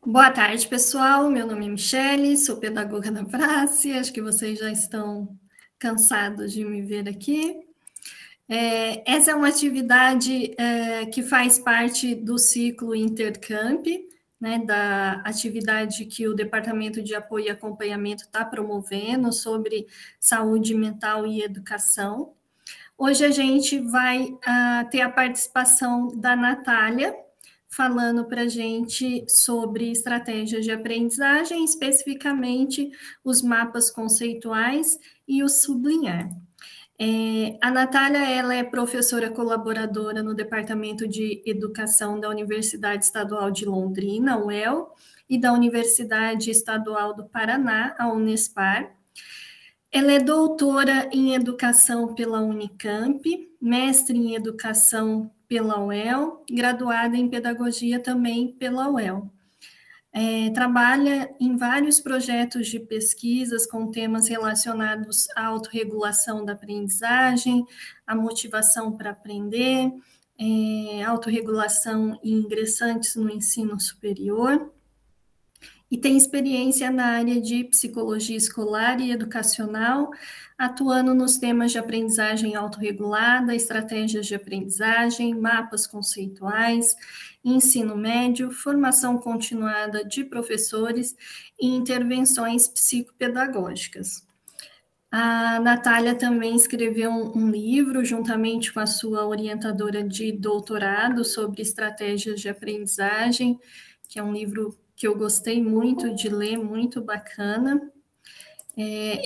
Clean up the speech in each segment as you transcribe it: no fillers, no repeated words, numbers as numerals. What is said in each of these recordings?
Boa tarde, pessoal. Meu nome é Michele, sou pedagoga da Prace. Acho que vocês já estão cansados de me ver aqui. Essa é uma atividade que faz parte do ciclo Intercamp, né, da atividade que o Departamento de Apoio e Acompanhamento está promovendo sobre saúde mental e educação. Hoje a gente vai ter a participação da Natália, falando para a gente sobre estratégias de aprendizagem, especificamente os mapas conceituais e o sublinhar. A Natália, ela é professora colaboradora no Departamento de Educação da Universidade Estadual de Londrina, UEL, e da Universidade Estadual do Paraná, a Unespar. Ela é doutora em Educação pela Unicamp, mestre em Educação pela UEL, graduada em Pedagogia também pela UEL. Trabalha em vários projetos de pesquisas com temas relacionados à autorregulação da aprendizagem, à motivação para aprender, autorregulação e ingressantes no ensino superior, e tem experiência na área de psicologia escolar e educacional, atuando nos temas de aprendizagem autorregulada, estratégias de aprendizagem, mapas conceituais, ensino médio, formação continuada de professores e intervenções psicopedagógicas. A Natália também escreveu um livro, juntamente com a sua orientadora de doutorado, sobre estratégias de aprendizagem, que é um livro que eu gostei muito de ler, muito bacana.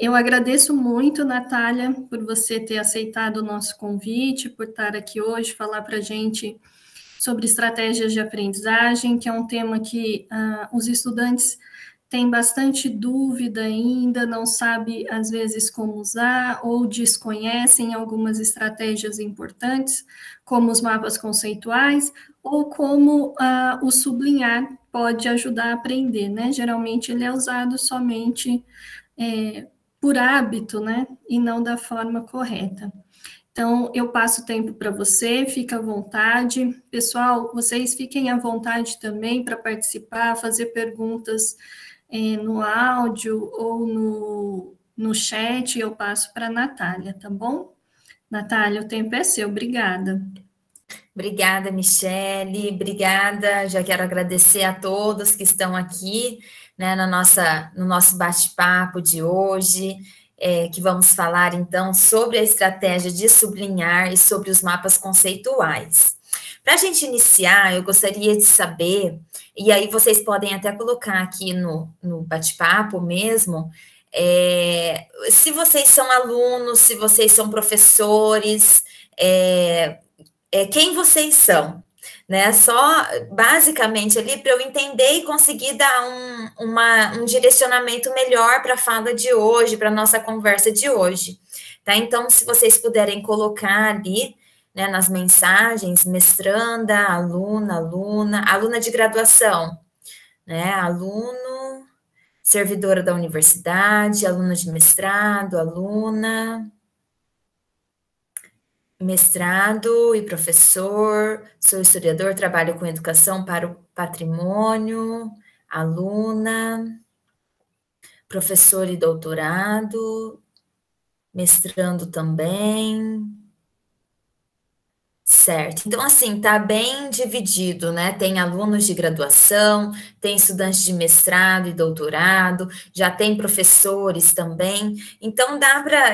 Eu agradeço muito, Natália, por você ter aceitado o nosso convite, por estar aqui hoje, falar para a gente sobre estratégias de aprendizagem, que é um tema que os estudantes têm bastante dúvida ainda, não sabe, às vezes, como usar, ou desconhecem algumas estratégias importantes, como os mapas conceituais, ou como o sublinhar pode ajudar a aprender, né? Geralmente ele é usado somente por hábito, né? E não da forma correta. Então, eu passo o tempo para você, fica à vontade. Pessoal, vocês fiquem à vontade também para participar, fazer perguntas no áudio ou no chat, eu passo para a Natália, tá bom? Natália, o tempo é seu, obrigada. Obrigada, Michele, obrigada. Já quero agradecer a todos que estão aqui, né, no nosso bate-papo de hoje, que vamos falar então sobre a estratégia de sublinhar e sobre os mapas conceituais. Para a gente iniciar, eu gostaria de saber, e aí vocês podem até colocar aqui no bate-papo mesmo, se vocês são alunos, se vocês são professores, quem vocês são, né? Só basicamente ali para eu entender e conseguir dar um direcionamento melhor para a fala de hoje, para a nossa conversa de hoje, tá? Então, se vocês puderem colocar ali, né, nas mensagens, mestranda, aluna de graduação, né? Aluno, servidora da universidade, aluna de mestrado, aluna, mestrado e professor, sou historiador, trabalho com educação para o patrimônio, aluna, professor e doutorado, mestrando também. Certo. Então, assim, tá bem dividido, né? Tem alunos de graduação, tem estudantes de mestrado e doutorado, já tem professores também. Então,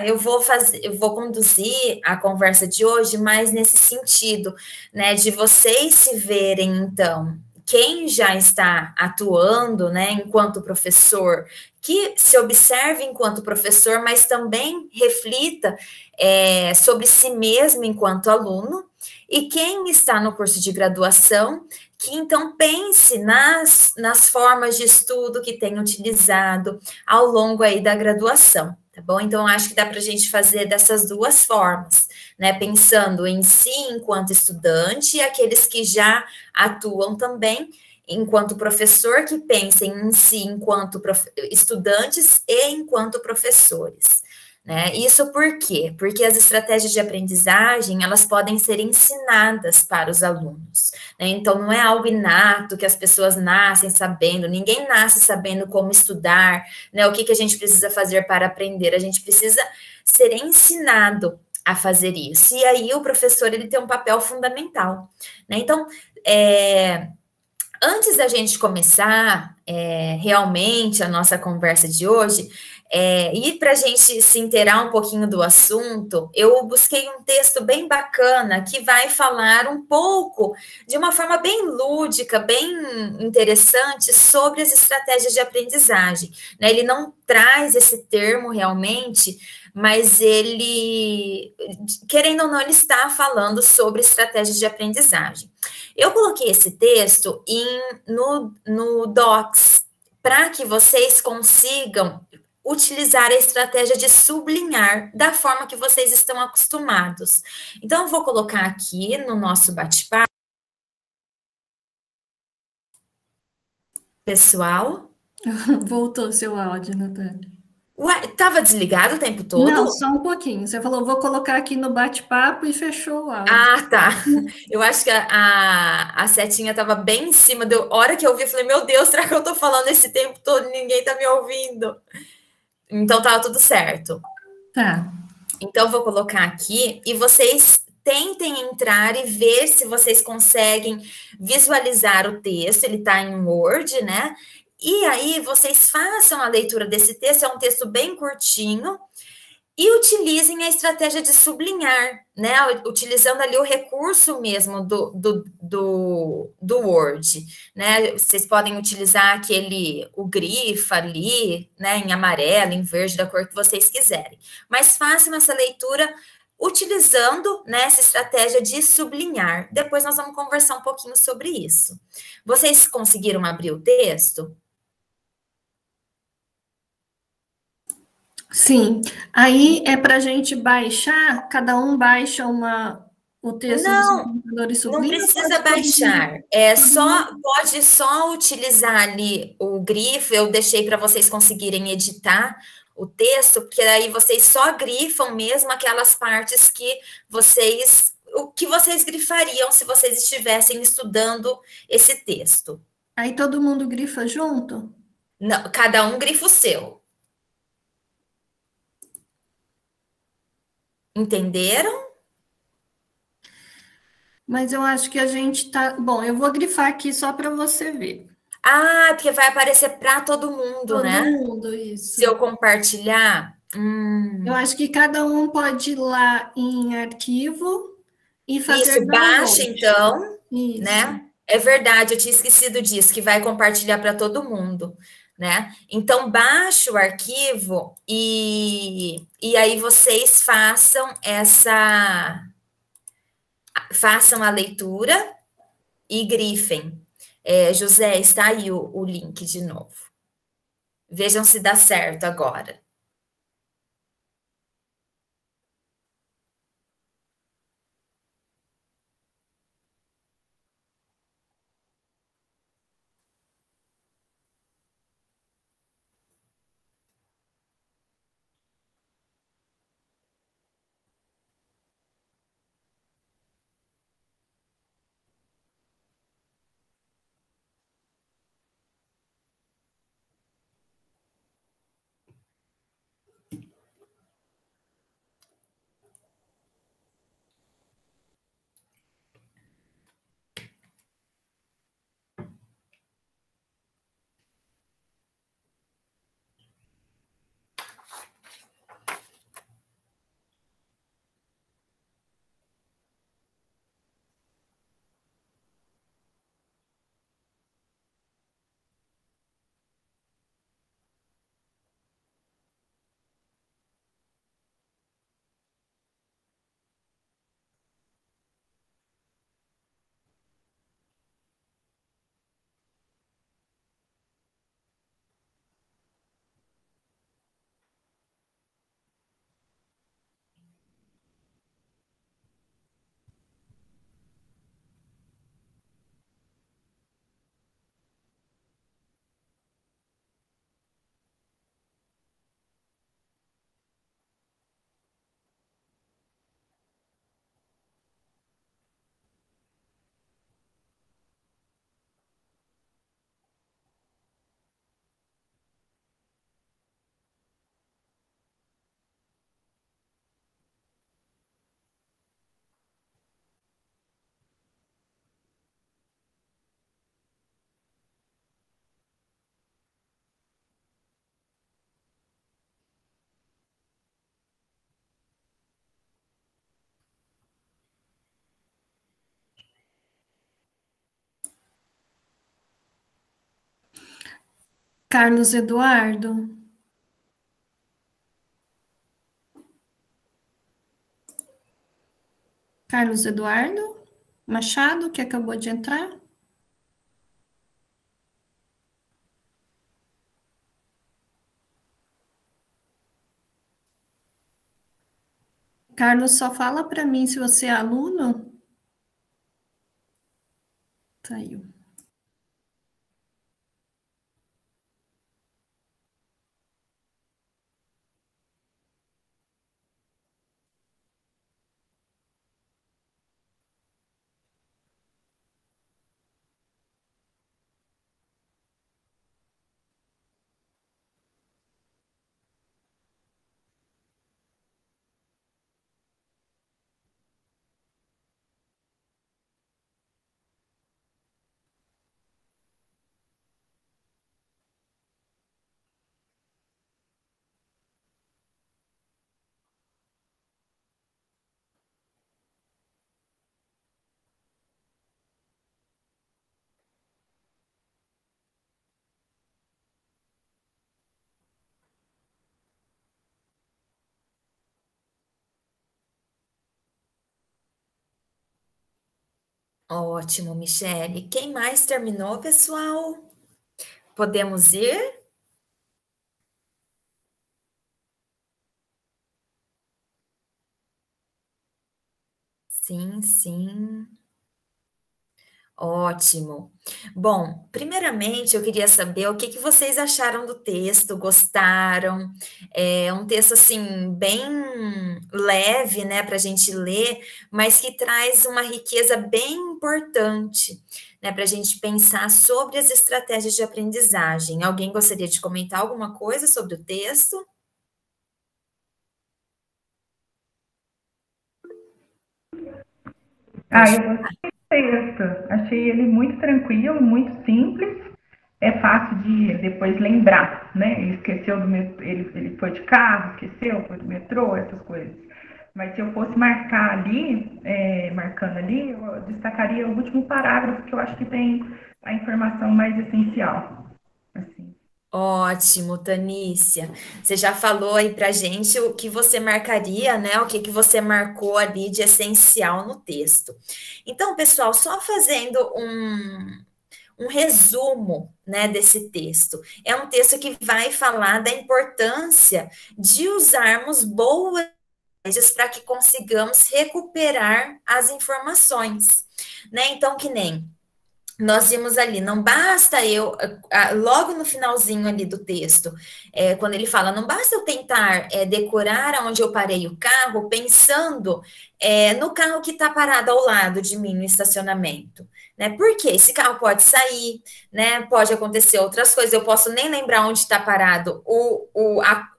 eu vou conduzir a conversa de hoje mais nesse sentido, né? De vocês se verem, então, quem já está atuando, né, enquanto professor, que se observe enquanto professor, mas também reflita sobre si mesmo enquanto aluno. E quem está no curso de graduação, que então pense nas formas de estudo que tem utilizado ao longo aí da graduação, tá bom? Então, acho que dá para a gente fazer dessas duas formas, né? Pensando em si enquanto estudante e aqueles que já atuam também enquanto professor, que pensem em si enquanto estudantes e enquanto professores. né? Isso por quê? Porque as estratégias de aprendizagem, elas podem ser ensinadas para os alunos, né? Então, não é algo inato que as pessoas nascem sabendo, ninguém nasce sabendo como estudar, né? O que a gente precisa fazer para aprender? A gente precisa ser ensinado a fazer isso. E aí, o professor, ele tem um papel fundamental, né? Então, antes da gente começar realmente a nossa conversa de hoje, e para a gente se inteirar um pouquinho do assunto, eu busquei um texto bem bacana que vai falar um pouco, de uma forma bem lúdica, bem interessante, sobre as estratégias de aprendizagem, né? Ele não traz esse termo realmente, mas ele, querendo ou não, ele está falando sobre estratégias de aprendizagem. Eu coloquei esse texto no Docs para que vocês consigam utilizar a estratégia de sublinhar da forma que vocês estão acostumados. Então, eu vou colocar aqui no nosso bate-papo, pessoal. Voltou seu áudio, Natália. Ué, estava desligado o tempo Não, todo? só um pouquinho. Você falou, vou colocar aqui no bate-papo e fechou o áudio. Ah, tá. Eu acho que a setinha estava bem em cima. Deu, hora que eu vi, eu falei, meu Deus, será que eu estou falando esse tempo todo e ninguém está me ouvindo? Então, estava tudo certo. Tá. Então, vou colocar aqui e vocês tentem entrar e ver se vocês conseguem visualizar o texto. Ele está em Word, né? E aí, vocês façam a leitura desse texto. É um texto bem curtinho. E utilizem a estratégia de sublinhar, né? Utilizando ali o recurso mesmo do Word, né? Vocês podem utilizar o grifo ali, né? Em amarelo, em verde, da cor que vocês quiserem. Mas façam essa leitura utilizando, né, essa estratégia de sublinhar. Depois nós vamos conversar um pouquinho sobre isso. Vocês conseguiram abrir o texto? Sim. Aí é para a gente baixar, cada um baixa o texto do seu Não, computador e não sublinha, ou precisa pode todo mundo? baixar. Todo mundo? Pode só utilizar ali o grifo. Eu deixei para vocês conseguirem editar o texto, porque aí vocês só grifam mesmo aquelas partes que o que vocês grifariam se vocês estivessem estudando esse texto. Aí todo mundo grifa junto? Não, cada um grifa o seu. Entenderam? Mas eu acho que a gente tá. Bom, eu vou grifar aqui só para você ver. Ah, porque vai aparecer para todo mundo, Todo né? mundo, Se isso. eu compartilhar. Eu acho que cada um pode ir lá em arquivo e fazer Isso, baixa download. então, Isso. né? É verdade, eu tinha esquecido disso, que vai compartilhar para todo mundo, né? Então, baixa o arquivo e aí vocês façam a leitura e grifem. José, está aí o link de novo. Vejam se dá certo agora. Carlos Eduardo. Carlos Eduardo Machado, que acabou de entrar. Carlos, só fala para mim se você é aluno. Saiu. Ótimo, Michele. Quem mais terminou, pessoal? Podemos ir? Sim, sim. Ótimo. Bom, primeiramente eu queria saber o que que vocês acharam do texto, gostaram? É um texto assim bem leve, né, para a gente ler, mas que traz uma riqueza bem importante, né, para a gente pensar sobre as estratégias de aprendizagem. Alguém gostaria de comentar alguma coisa sobre o texto? Ah, Pode. eu gostei do texto. Achei ele muito tranquilo, muito simples. É fácil de depois lembrar, né? Ele esqueceu do metrô, ele foi de carro, esqueceu, foi do metrô, essas coisas. Mas se eu fosse marcar ali, marcando ali, eu destacaria o último parágrafo, que eu acho que tem a informação mais essencial. Assim. Ótimo, Tanícia. Você já falou aí pra gente o que você marcaria, né? O que que você marcou ali de essencial no texto. Então, pessoal, só fazendo um resumo, né, desse texto. É um texto que vai falar da importância de usarmos boas estratégias para que consigamos recuperar as informações, né? Então, que nem nós vimos ali, não basta eu, logo no finalzinho ali do texto, quando ele fala, não basta eu tentar decorar aonde eu parei o carro, pensando no carro que está parado ao lado de mim no estacionamento, né? Porque esse carro pode sair, né? Pode acontecer outras coisas, eu posso nem lembrar onde está parado,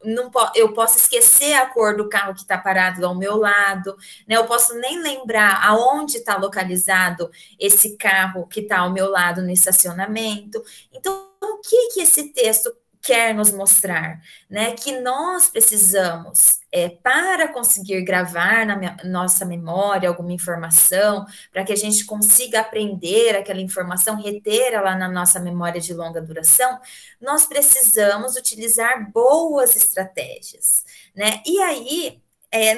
não, eu posso esquecer a cor do carro que está parado ao meu lado, né? Eu posso nem lembrar aonde está localizado esse carro que está ao meu lado no estacionamento. Então, o que que esse texto quer nos mostrar, né? Que nós precisamos, para conseguir gravar na nossa memória alguma informação, para que a gente consiga aprender aquela informação, reter ela na nossa memória de longa duração, nós precisamos utilizar boas estratégias, né? E aí,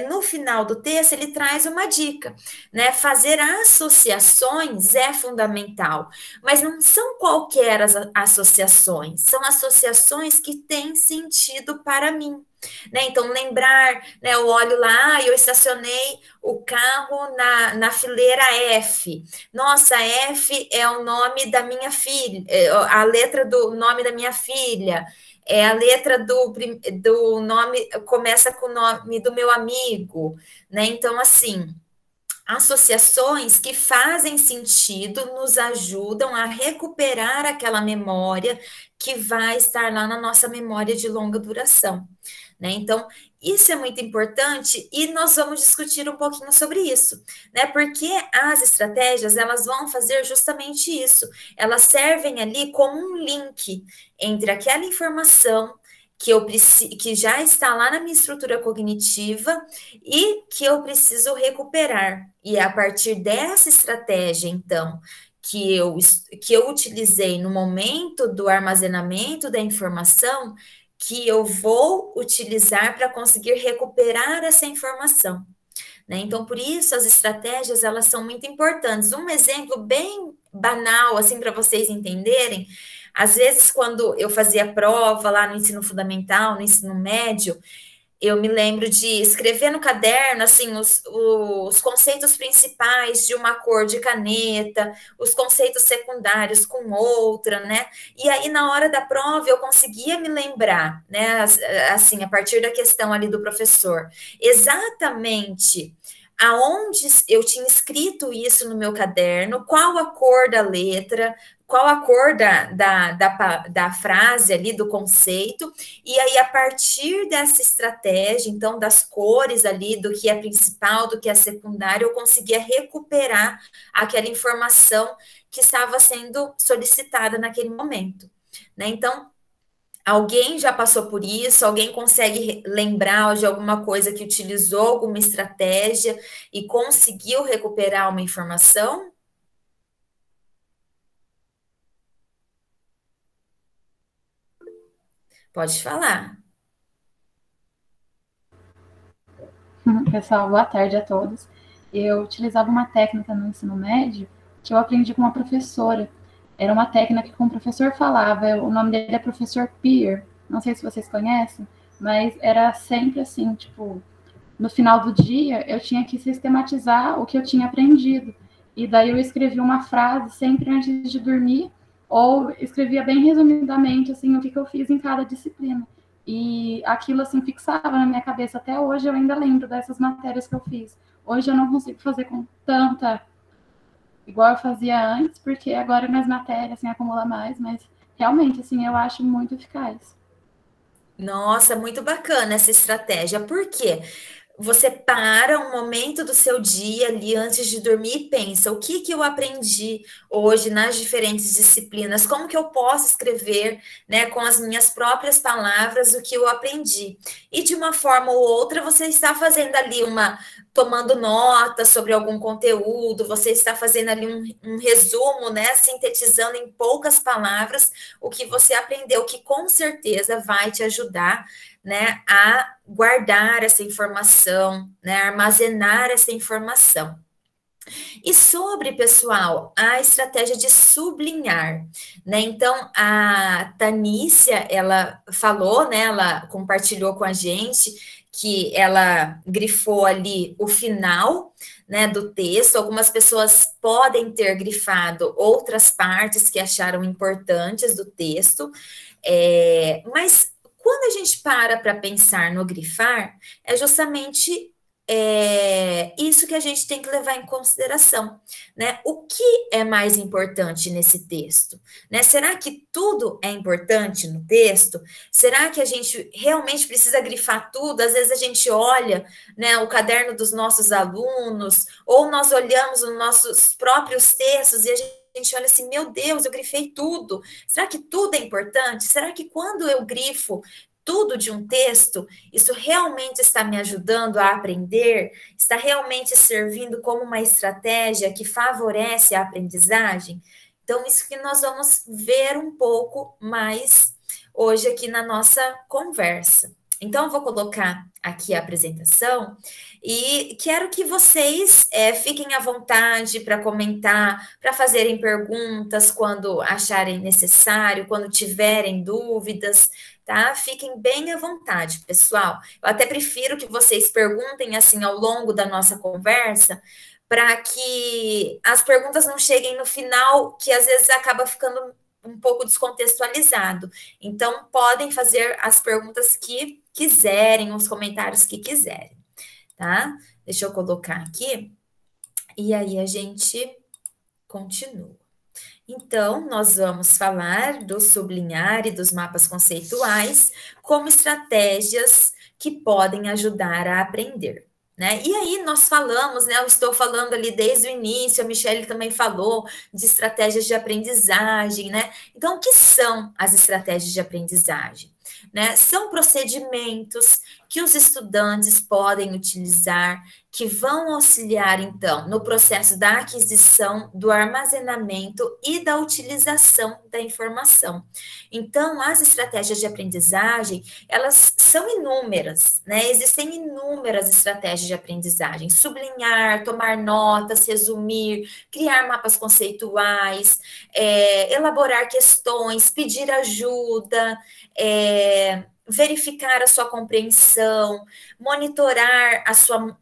no final do texto, ele traz uma dica, né? Fazer associações é fundamental, mas não são qualquer associações, são associações que têm sentido para mim. Né? Então, lembrar, né, eu olho lá, eu estacionei o carro na fileira F. Nossa, F é o nome da minha filha, a letra do nome da minha filha. A letra do nome começa com o nome do meu amigo, né? Então, assim, associações que fazem sentido nos ajudam a recuperar aquela memória que vai estar lá na nossa memória de longa duração, né? Então, isso é muito importante e nós vamos discutir um pouquinho sobre isso, né? Porque as estratégias, elas vão fazer justamente isso. Elas servem ali como um link entre aquela informação que já está lá na minha estrutura cognitiva e que eu preciso recuperar. E é a partir dessa estratégia, então, que eu utilizei no momento do armazenamento da informação que eu vou utilizar para conseguir recuperar essa informação, né? Então, por isso, as estratégias, elas são muito importantes. Um exemplo bem banal, assim, para vocês entenderem, às vezes, quando eu fazia prova lá no ensino fundamental, no ensino médio, eu me lembro de escrever no caderno, assim, os conceitos principais de uma cor de caneta, os conceitos secundários com outra, né? E aí, na hora da prova, eu conseguia me lembrar, né? Assim, a partir da questão ali do professor, exatamente aonde eu tinha escrito isso no meu caderno, qual a cor da letra, qual a cor da frase ali, do conceito, e aí, a partir dessa estratégia, então, das cores ali, do que é principal, do que é secundário, eu conseguia recuperar aquela informação que estava sendo solicitada naquele momento, né? Então, alguém já passou por isso? Alguém consegue lembrar de alguma coisa que utilizou alguma estratégia e conseguiu recuperar uma informação? Pode falar. Pessoal, boa tarde a todos. Eu utilizava uma técnica no ensino médio que eu aprendi com uma professora. Era uma técnica que o professor falava, o nome dele é professor Peer, não sei se vocês conhecem, mas era sempre assim, tipo, no final do dia eu tinha que sistematizar o que eu tinha aprendido. E daí eu escrevia uma frase sempre antes de dormir, ou escrevia bem resumidamente assim o que eu fiz em cada disciplina. E aquilo assim fixava na minha cabeça. Até hoje eu ainda lembro dessas matérias que eu fiz. Hoje eu não consigo fazer com tanta igual eu fazia antes, porque agora minhas matérias assim acumula mais, mas realmente assim eu acho muito eficaz. Nossa, muito bacana essa estratégia. Por quê? Você para um momento do seu dia ali antes de dormir e pensa, o que que eu aprendi hoje nas diferentes disciplinas? Como que eu posso escrever, né, com as minhas próprias palavras o que eu aprendi? E de uma forma ou outra você está fazendo ali tomando nota sobre algum conteúdo, você está fazendo ali um resumo, né, sintetizando em poucas palavras o que você aprendeu, que com certeza vai te ajudar, né, a guardar essa informação, né, armazenar essa informação. E sobre, pessoal, a estratégia de sublinhar, né? Então, a Tanícia, ela falou, né, ela compartilhou com a gente que ela grifou ali o final, né, do texto. Algumas pessoas podem ter grifado outras partes que acharam importantes do texto, mas quando a gente para pensar no grifar, é justamente isso que a gente tem que levar em consideração, né? O que é mais importante nesse texto, né? Será que tudo é importante no texto? Será que a gente realmente precisa grifar tudo? Às vezes a gente olha, né, o caderno dos nossos alunos, ou nós olhamos os nossos próprios textos e a gente olha assim, meu Deus, eu grifei tudo. Será que tudo é importante? Será que quando eu grifo tudo de um texto, isso realmente está me ajudando a aprender? Está realmente servindo como uma estratégia que favorece a aprendizagem? Então, isso que nós vamos ver um pouco mais hoje aqui na nossa conversa. Então, eu vou colocar aqui a apresentação e quero que vocês fiquem à vontade para comentar, para fazerem perguntas quando acharem necessário, quando tiverem dúvidas, tá? Fiquem bem à vontade, pessoal. Eu até prefiro que vocês perguntem assim ao longo da nossa conversa, para que as perguntas não cheguem no final, que às vezes acaba ficando um pouco descontextualizado. Então, podem fazer as perguntas que quiserem, os comentários que quiserem, tá? Deixa eu colocar aqui, e aí a gente continua. Então, nós vamos falar do sublinhar e dos mapas conceituais como estratégias que podem ajudar a aprender, né? E aí nós falamos, né? Eu estou falando ali desde o início, a Michelle também falou de estratégias de aprendizagem, né? Então, o que são as estratégias de aprendizagem? Né? São procedimentos que os estudantes podem utilizar, que vão auxiliar, então, no processo da aquisição, do armazenamento e da utilização da informação. Então, as estratégias de aprendizagem, elas são inúmeras, né? Existem inúmeras estratégias de aprendizagem: sublinhar, tomar notas, resumir, criar mapas conceituais, elaborar questões, pedir ajuda, verificar a sua compreensão, monitorar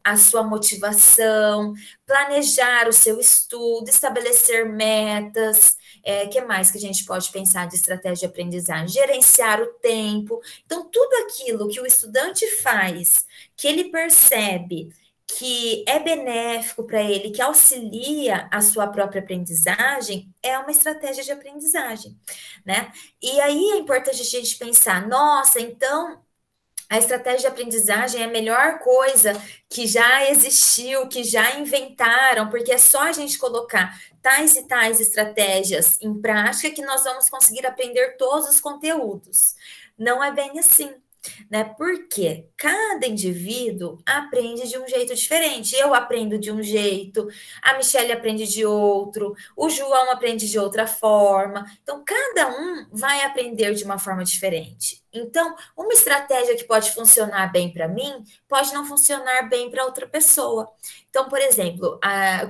a sua motivação, planejar o seu estudo, estabelecer metas. Que mais que a gente pode pensar de estratégia de aprendizagem? Gerenciar o tempo. Então, tudo aquilo que o estudante faz, que ele percebe que é benéfico para ele, que auxilia a sua própria aprendizagem, é uma estratégia de aprendizagem, né? E aí é importante a gente pensar, nossa, então a estratégia de aprendizagem é a melhor coisa que já existiu, que já inventaram, porque é só a gente colocar tais e tais estratégias em prática que nós vamos conseguir aprender todos os conteúdos. Não é bem assim, né? Porque cada indivíduo aprende de um jeito diferente. Eu aprendo de um jeito, a Michelle aprende de outro, o João aprende de outra forma. Então, cada um vai aprender de uma forma diferente. Então, uma estratégia que pode funcionar bem para mim, pode não funcionar bem para outra pessoa. Então, por exemplo,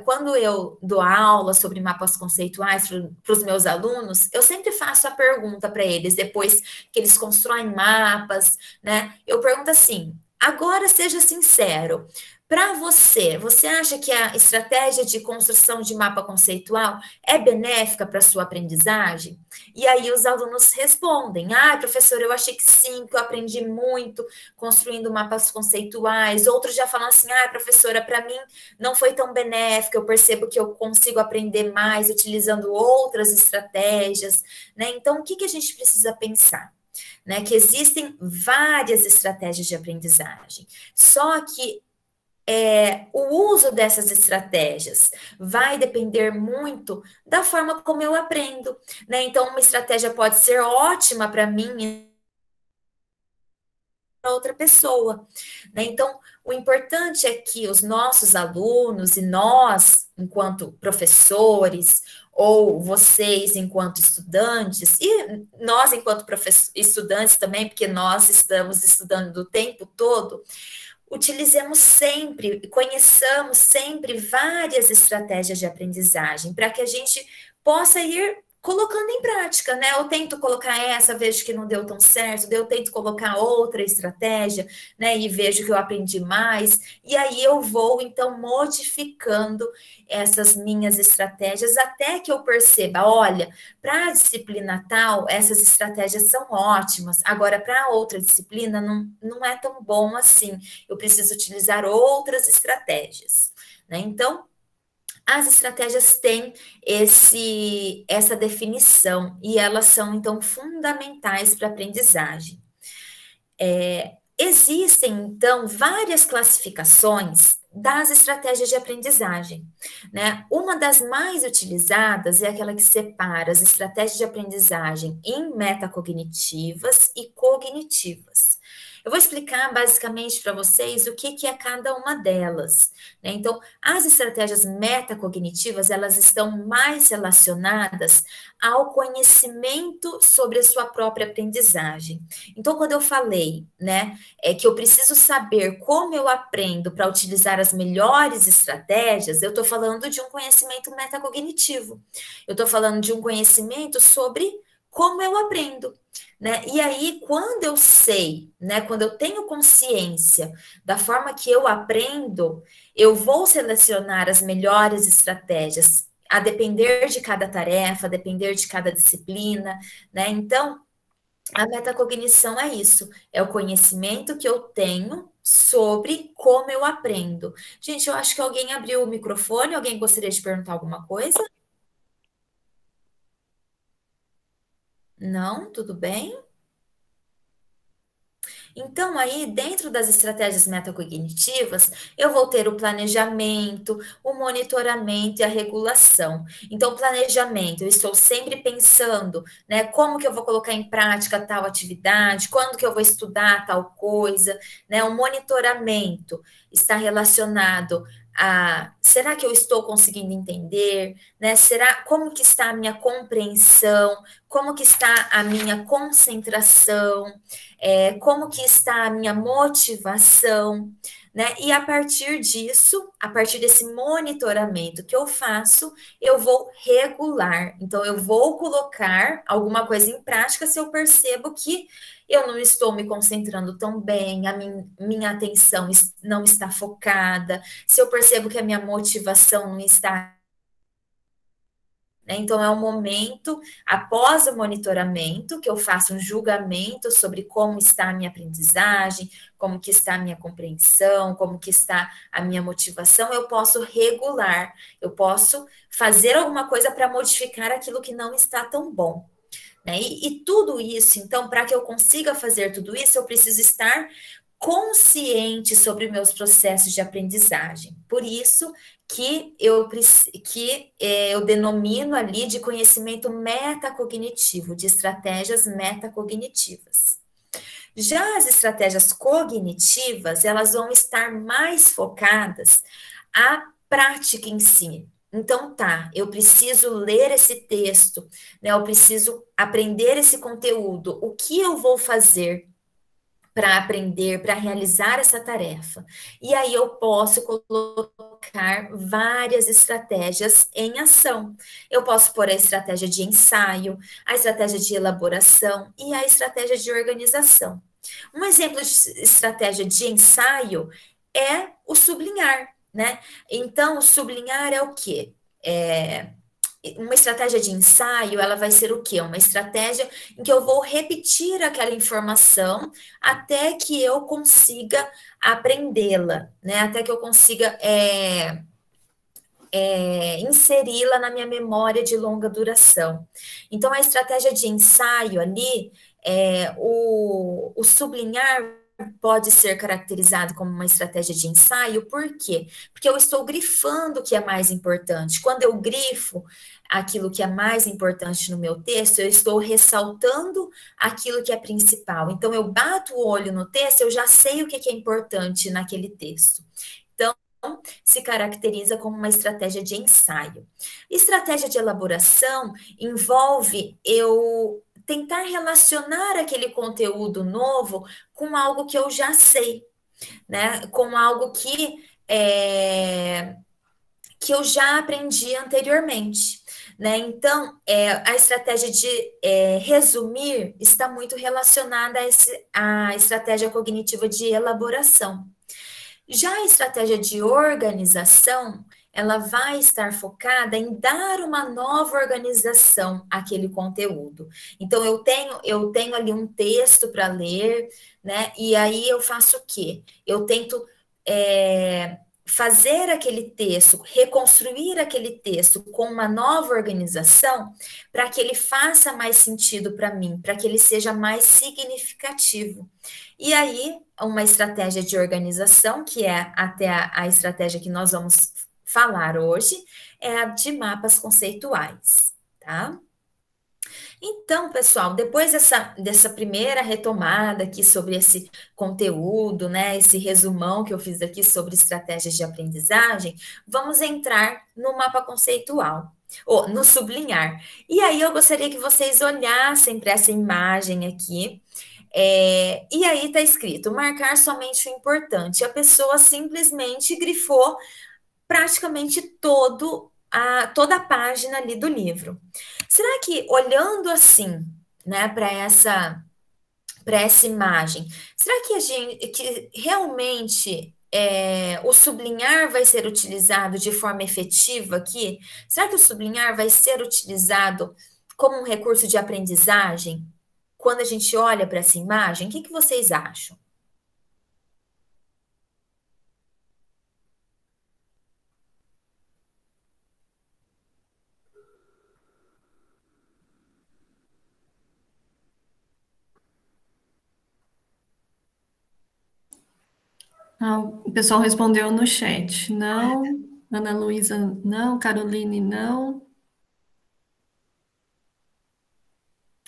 quando eu dou aula sobre mapas conceituais para os meus alunos, eu sempre faço a pergunta para eles, depois que eles constroem mapas, né? Eu pergunto assim: agora seja sincero. Para você, você acha que a estratégia de construção de mapa conceitual é benéfica para a sua aprendizagem? E aí os alunos respondem: professor, eu achei que sim, que eu aprendi muito construindo mapas conceituais. Outros já falam assim: professora, para mim não foi tão benéfica, eu percebo que eu consigo aprender mais utilizando outras estratégias, né? Então, o que a gente precisa pensar? Né? Que existem várias estratégias de aprendizagem, só que o uso dessas estratégias vai depender muito da forma como eu aprendo, né? Então, uma estratégia pode ser ótima para mim e para outra pessoa, né? Então, o importante é que os nossos alunos e nós, enquanto professores, ou vocês enquanto estudantes, e nós enquanto estudantes também, porque nós estamos estudando o tempo todo, utilizemos sempre, conheçamos sempre várias estratégias de aprendizagem para que a gente possa ir colocando em prática, né? Eu tento colocar essa, vejo que não deu tão certo, eu tento colocar outra estratégia, né? E vejo que eu aprendi mais, e aí eu vou, então, modificando essas minhas estratégias até que eu perceba, olha, para a disciplina tal, essas estratégias são ótimas, agora para outra disciplina não é tão bom assim, eu preciso utilizar outras estratégias, né? Então, as estratégias têm essa definição e elas são, então, fundamentais para a aprendizagem. Existem, então, várias classificações das estratégias de aprendizagem, né? Uma das mais utilizadas é aquela que separa as estratégias de aprendizagem em metacognitivas e cognitivas. Eu vou explicar basicamente para vocês o que é cada uma delas, né? Então, as estratégias metacognitivas, elas estão mais relacionadas ao conhecimento sobre a sua própria aprendizagem. Então, quando eu falei, né, que eu preciso saber como eu aprendo para utilizar as melhores estratégias, eu estou falando de um conhecimento metacognitivo. Eu estou falando de um conhecimento sobre como eu aprendo, né? E aí, quando eu sei, né, quando eu tenho consciência da forma que eu aprendo, eu vou selecionar as melhores estratégias, a depender de cada tarefa, a depender de cada disciplina, né? Então, a metacognição é isso, é o conhecimento que eu tenho sobre como eu aprendo. Gente, eu acho que alguém abriu o microfone, alguém gostaria de perguntar alguma coisa? Não? Tudo bem? Então, aí, dentro das estratégias metacognitivas, eu vou ter o planejamento, o monitoramento e a regulação. Então, o planejamento, eu estou sempre pensando, né, como que eu vou colocar em prática tal atividade, quando que eu vou estudar tal coisa, né? O monitoramento está relacionado a, será que eu estou conseguindo entender, né? Será, como que está a minha compreensão, como que está a minha concentração, como que está a minha motivação, né? E a partir disso, a partir desse monitoramento que eu faço, eu vou regular. Então, eu vou colocar alguma coisa em prática se eu percebo que eu não estou me concentrando tão bem, a minha atenção não está focada, se eu percebo que a minha motivação não está, né? Então, é um momento, após o monitoramento, que eu faço um julgamento sobre como está a minha aprendizagem, como que está a minha compreensão, como que está a minha motivação, eu posso regular, eu posso fazer alguma coisa para modificar aquilo que não está tão bom, né? E tudo isso, então, para que eu consiga fazer tudo isso, eu preciso estar consciente sobre meus processos de aprendizagem. Por isso eu denomino ali de conhecimento metacognitivo, de estratégias metacognitivas. Já as estratégias cognitivas, elas vão estar mais focadas à prática em si. Então, tá, eu preciso ler esse texto, né? Eu preciso aprender esse conteúdo. O que eu vou fazer para aprender, para realizar essa tarefa? E aí eu posso colocar várias estratégias em ação. Eu posso pôr a estratégia de ensaio, a estratégia de elaboração e a estratégia de organização. Um exemplo de estratégia de ensaio é o sublinhar, né? Então, o sublinhar é o quê? Uma estratégia de ensaio, ela vai ser o quê? Uma estratégia em que eu vou repetir aquela informação até que eu consiga aprendê-la, né? Até que eu consiga inseri-la na minha memória de longa duração. Então, a estratégia de ensaio ali, o sublinhar pode ser caracterizado como uma estratégia de ensaio, por quê? Porque eu estou grifando o que é mais importante. Quando eu grifo aquilo que é mais importante no meu texto, eu estou ressaltando aquilo que é principal. Então, eu bato o olho no texto, eu já sei o que é importante naquele texto. Então, se caracteriza como uma estratégia de ensaio. Estratégia de elaboração envolve eu tentar relacionar aquele conteúdo novo com algo que eu já sei, né? Com algo que eu já aprendi anteriormente. Né? Então, a estratégia de resumir está muito relacionada à estratégia cognitiva de elaboração. Já a estratégia de organização, ela vai estar focada em dar uma nova organização àquele conteúdo. Então, eu tenho ali um texto para ler, né? E aí eu faço o quê? Eu tento fazer aquele texto, reconstruir aquele texto com uma nova organização para que ele faça mais sentido para mim, para que ele seja mais significativo. E aí, uma estratégia de organização, que é até a estratégia que nós vamos falar hoje, é a de mapas conceituais, tá? Então, pessoal, depois dessa primeira retomada aqui sobre esse conteúdo, né, esse resumão que eu fiz aqui sobre estratégias de aprendizagem, vamos entrar no mapa conceitual, ou no sublinhar. E aí eu gostaria que vocês olhassem para essa imagem aqui, e aí está escrito, marcar somente o importante. A pessoa simplesmente grifou praticamente toda a página ali do livro. Será que, olhando assim, né, para essa imagem, será que realmente o sublinhar vai ser utilizado de forma efetiva aqui? Será que o sublinhar vai ser utilizado como um recurso de aprendizagem? Quando a gente olha para essa imagem, o que vocês acham? Ah, o pessoal respondeu no chat. Não. Ana Luísa, não. Caroline, não.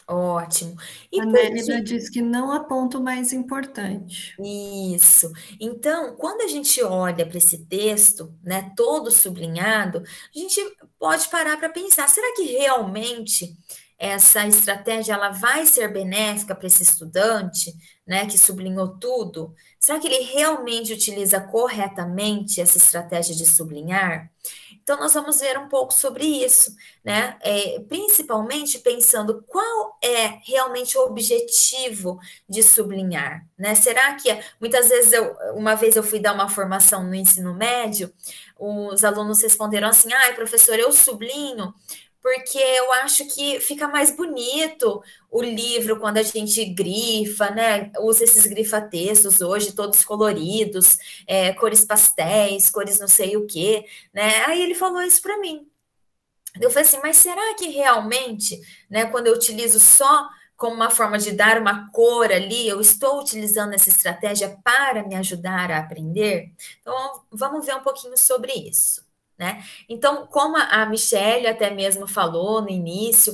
Ótimo. A E por Nélida diz que não aponta o mais importante. isso. Então, quando a gente olha para esse texto, né, todo sublinhado, a gente pode parar para pensar, será que realmente essa estratégia ela vai ser benéfica para esse estudante, né, que sublinhou tudo? Será que ele realmente utiliza corretamente essa estratégia de sublinhar? Então, nós vamos ver um pouco sobre isso, né? Principalmente pensando qual é realmente o objetivo de sublinhar, né? Será que muitas vezes uma vez eu fui dar uma formação no ensino médio, os alunos responderam assim: "Ai, professor, eu sublinho porque eu acho que fica mais bonito o livro quando a gente grifa, né? Usa esses grifa-textos hoje, todos coloridos, cores pastéis, cores não sei o quê, né?" Aí ele falou isso para mim. Eu falei assim, mas será que realmente, né, quando eu utilizo só como uma forma de dar uma cor ali, eu estou utilizando essa estratégia para me ajudar a aprender? Então, vamos ver um pouquinho sobre isso, né? Então, como a Michelle até mesmo falou no início,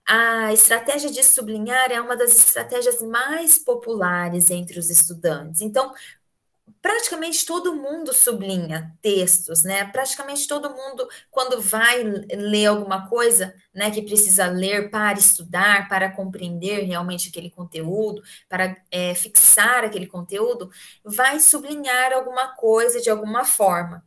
a estratégia de sublinhar é uma das estratégias mais populares entre os estudantes. Então, praticamente todo mundo sublinha textos, né? Praticamente todo mundo, quando vai ler alguma coisa, né, que precisa ler para estudar, para compreender realmente aquele conteúdo, para fixar aquele conteúdo, vai sublinhar alguma coisa de alguma forma,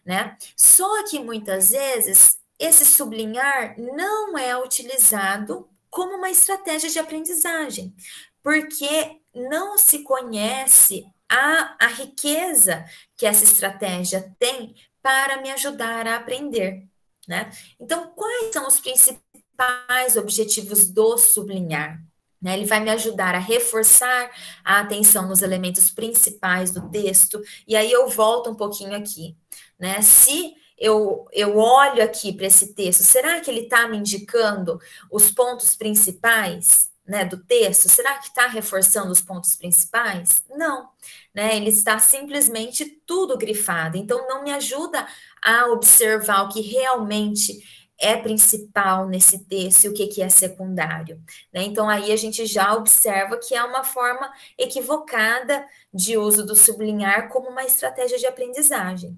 né? Só que muitas vezes esse sublinhar não é utilizado como uma estratégia de aprendizagem, porque não se conhece a riqueza que essa estratégia tem para me ajudar a aprender, né? Então, quais são os principais objetivos do sublinhar? Né, ele vai me ajudar a reforçar a atenção nos elementos principais do texto, e aí eu volto um pouquinho aqui, né? Se eu olho aqui para esse texto, será que ele está me indicando os pontos principais, né, do texto? Será que está reforçando os pontos principais? Não, né? Ele está simplesmente tudo grifado, então não me ajuda a observar o que realmente é principal nesse texto e o que é secundário, né? Então aí a gente já observa que é uma forma equivocada de uso do sublinhar como uma estratégia de aprendizagem.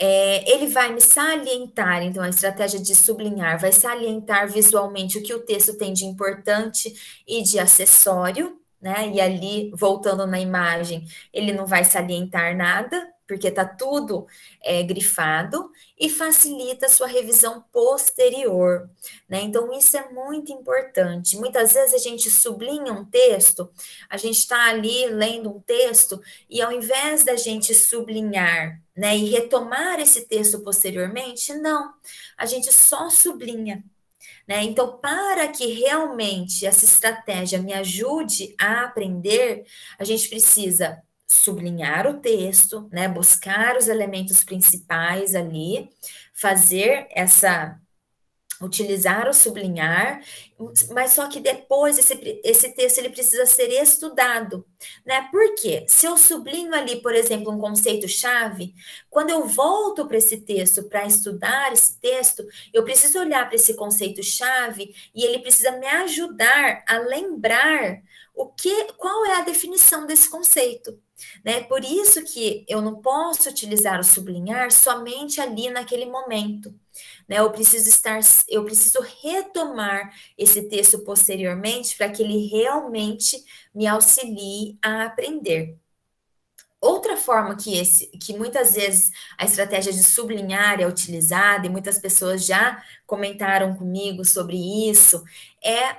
Ele vai me salientar, então a estratégia de sublinhar vai salientar visualmente o que o texto tem de importante e de acessório, né? E ali, voltando na imagem, ele não vai salientar nada, porque está tudo grifado, e facilita a sua revisão posterior, né? Então, isso é muito importante. Muitas vezes a gente sublinha um texto, a gente está ali lendo um texto, e ao invés da gente sublinhar, né, e retomar esse texto posteriormente, não, a gente só sublinha, né? Então, para que realmente essa estratégia me ajude a aprender, a gente precisa sublinhar o texto, né, buscar os elementos principais ali, fazer utilizar o sublinhar, mas só que depois esse texto ele precisa ser estudado, né? Por quê? Se eu sublinho ali, por exemplo, um conceito-chave, quando eu volto para esse texto para estudar esse texto, eu preciso olhar para esse conceito-chave e ele precisa me ajudar a lembrar qual é a definição desse conceito. Né? Por isso que eu não posso utilizar o sublinhar somente ali naquele momento. Né? Eu preciso retomar esse texto posteriormente para que ele realmente me auxilie a aprender. Outra forma que muitas vezes a estratégia de sublinhar é utilizada, e muitas pessoas já comentaram comigo sobre isso, é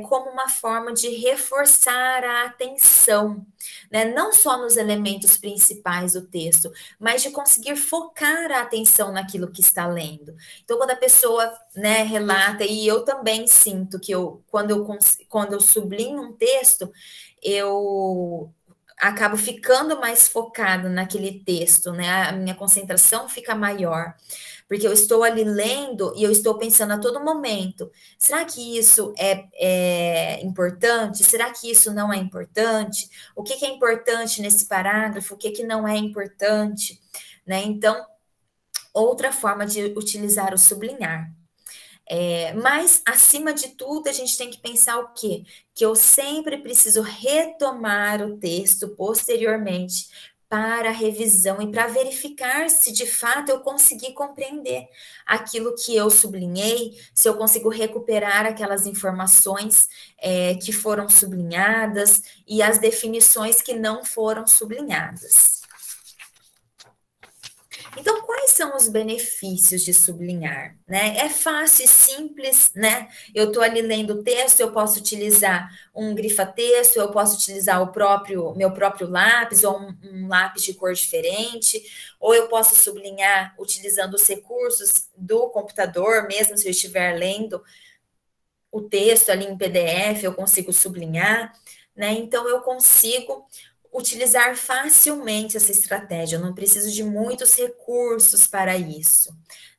como uma forma de reforçar a atenção, né? Não só nos elementos principais do texto, mas de conseguir focar a atenção naquilo que está lendo. Então, quando a pessoa, né, relata, e eu também sinto que quando eu sublinho um texto, eu acabo ficando mais focado naquele texto, né? A minha concentração fica maior, Porque eu estou ali lendo e eu estou pensando a todo momento, será que isso é importante? Será que isso não é importante? O que é importante nesse parágrafo? O que não é importante? Né? Então, outra forma de utilizar o sublinhar. Mas, acima de tudo, a gente tem que pensar o quê? Que eu sempre preciso retomar o texto posteriormente para revisão e para verificar se de fato eu consegui compreender aquilo que eu sublinhei, se eu consigo recuperar aquelas informações que foram sublinhadas e as definições que não foram sublinhadas. Então, quais são os benefícios de sublinhar? Né? É fácil e simples, né? Eu estou ali lendo o texto, eu posso utilizar um grifa-texto, eu posso utilizar meu próprio lápis, ou um lápis de cor diferente, ou eu posso sublinhar utilizando os recursos do computador, mesmo se eu estiver lendo o texto ali em PDF, eu consigo sublinhar, né? Então, eu consigo utilizar facilmente essa estratégia, eu não preciso de muitos recursos para isso,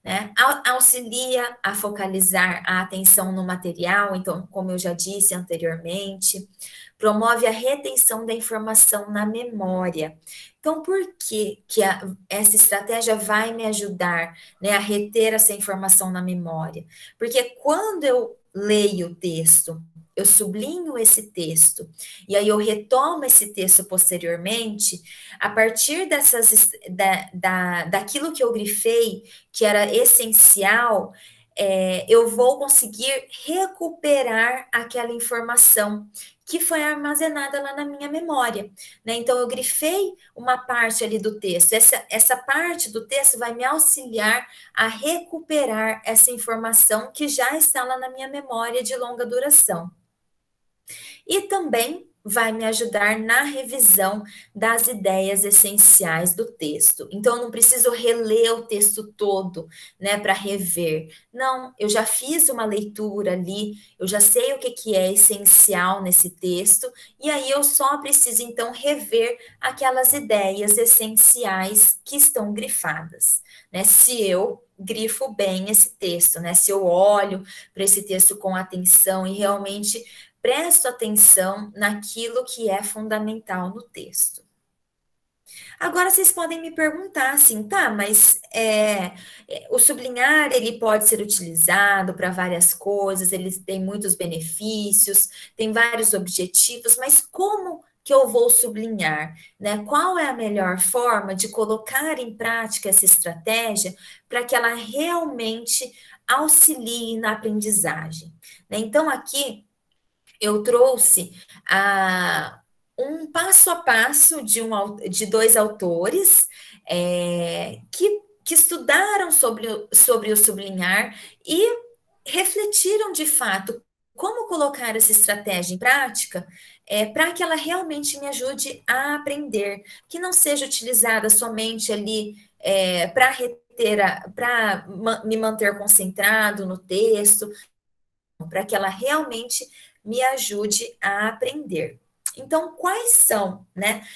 né? Auxilia a focalizar a atenção no material, então, como eu já disse anteriormente, promove a retenção da informação na memória. Então, por que essa estratégia vai me ajudar, né, a reter essa informação na memória? Porque quando eu leio o texto, eu sublinho esse texto, e aí eu retomo esse texto posteriormente, a partir daquilo que eu grifei, que era essencial, eu vou conseguir recuperar aquela informação que foi armazenada lá na minha memória, né? Então, eu grifei uma parte ali do texto, essa parte do texto vai me auxiliar a recuperar essa informação que já está lá na minha memória de longa duração. E também vai me ajudar na revisão das ideias essenciais do texto. Então, eu não preciso reler o texto todo, né, para rever. Não, eu já fiz uma leitura ali, eu já sei o que é essencial nesse texto, e aí eu só preciso, então, rever aquelas ideias essenciais que estão grifadas, né, se eu grifo bem esse texto, né, se eu olho para esse texto com atenção e realmente presto atenção naquilo que é fundamental no texto. Agora, vocês podem me perguntar assim, tá, mas o sublinhar, ele pode ser utilizado para várias coisas, ele tem muitos benefícios, tem vários objetivos, mas como que eu vou sublinhar, né? Qual é a melhor forma de colocar em prática essa estratégia para que ela realmente auxilie na aprendizagem, né? Então, aqui, eu trouxe um passo a passo de dois autores que estudaram sobre o sublinhar e refletiram de fato como colocar essa estratégia em prática para que ela realmente me ajude a aprender, que não seja utilizada somente ali para me manter concentrado no texto, para que ela realmente me ajude a aprender. Então, quais são, né,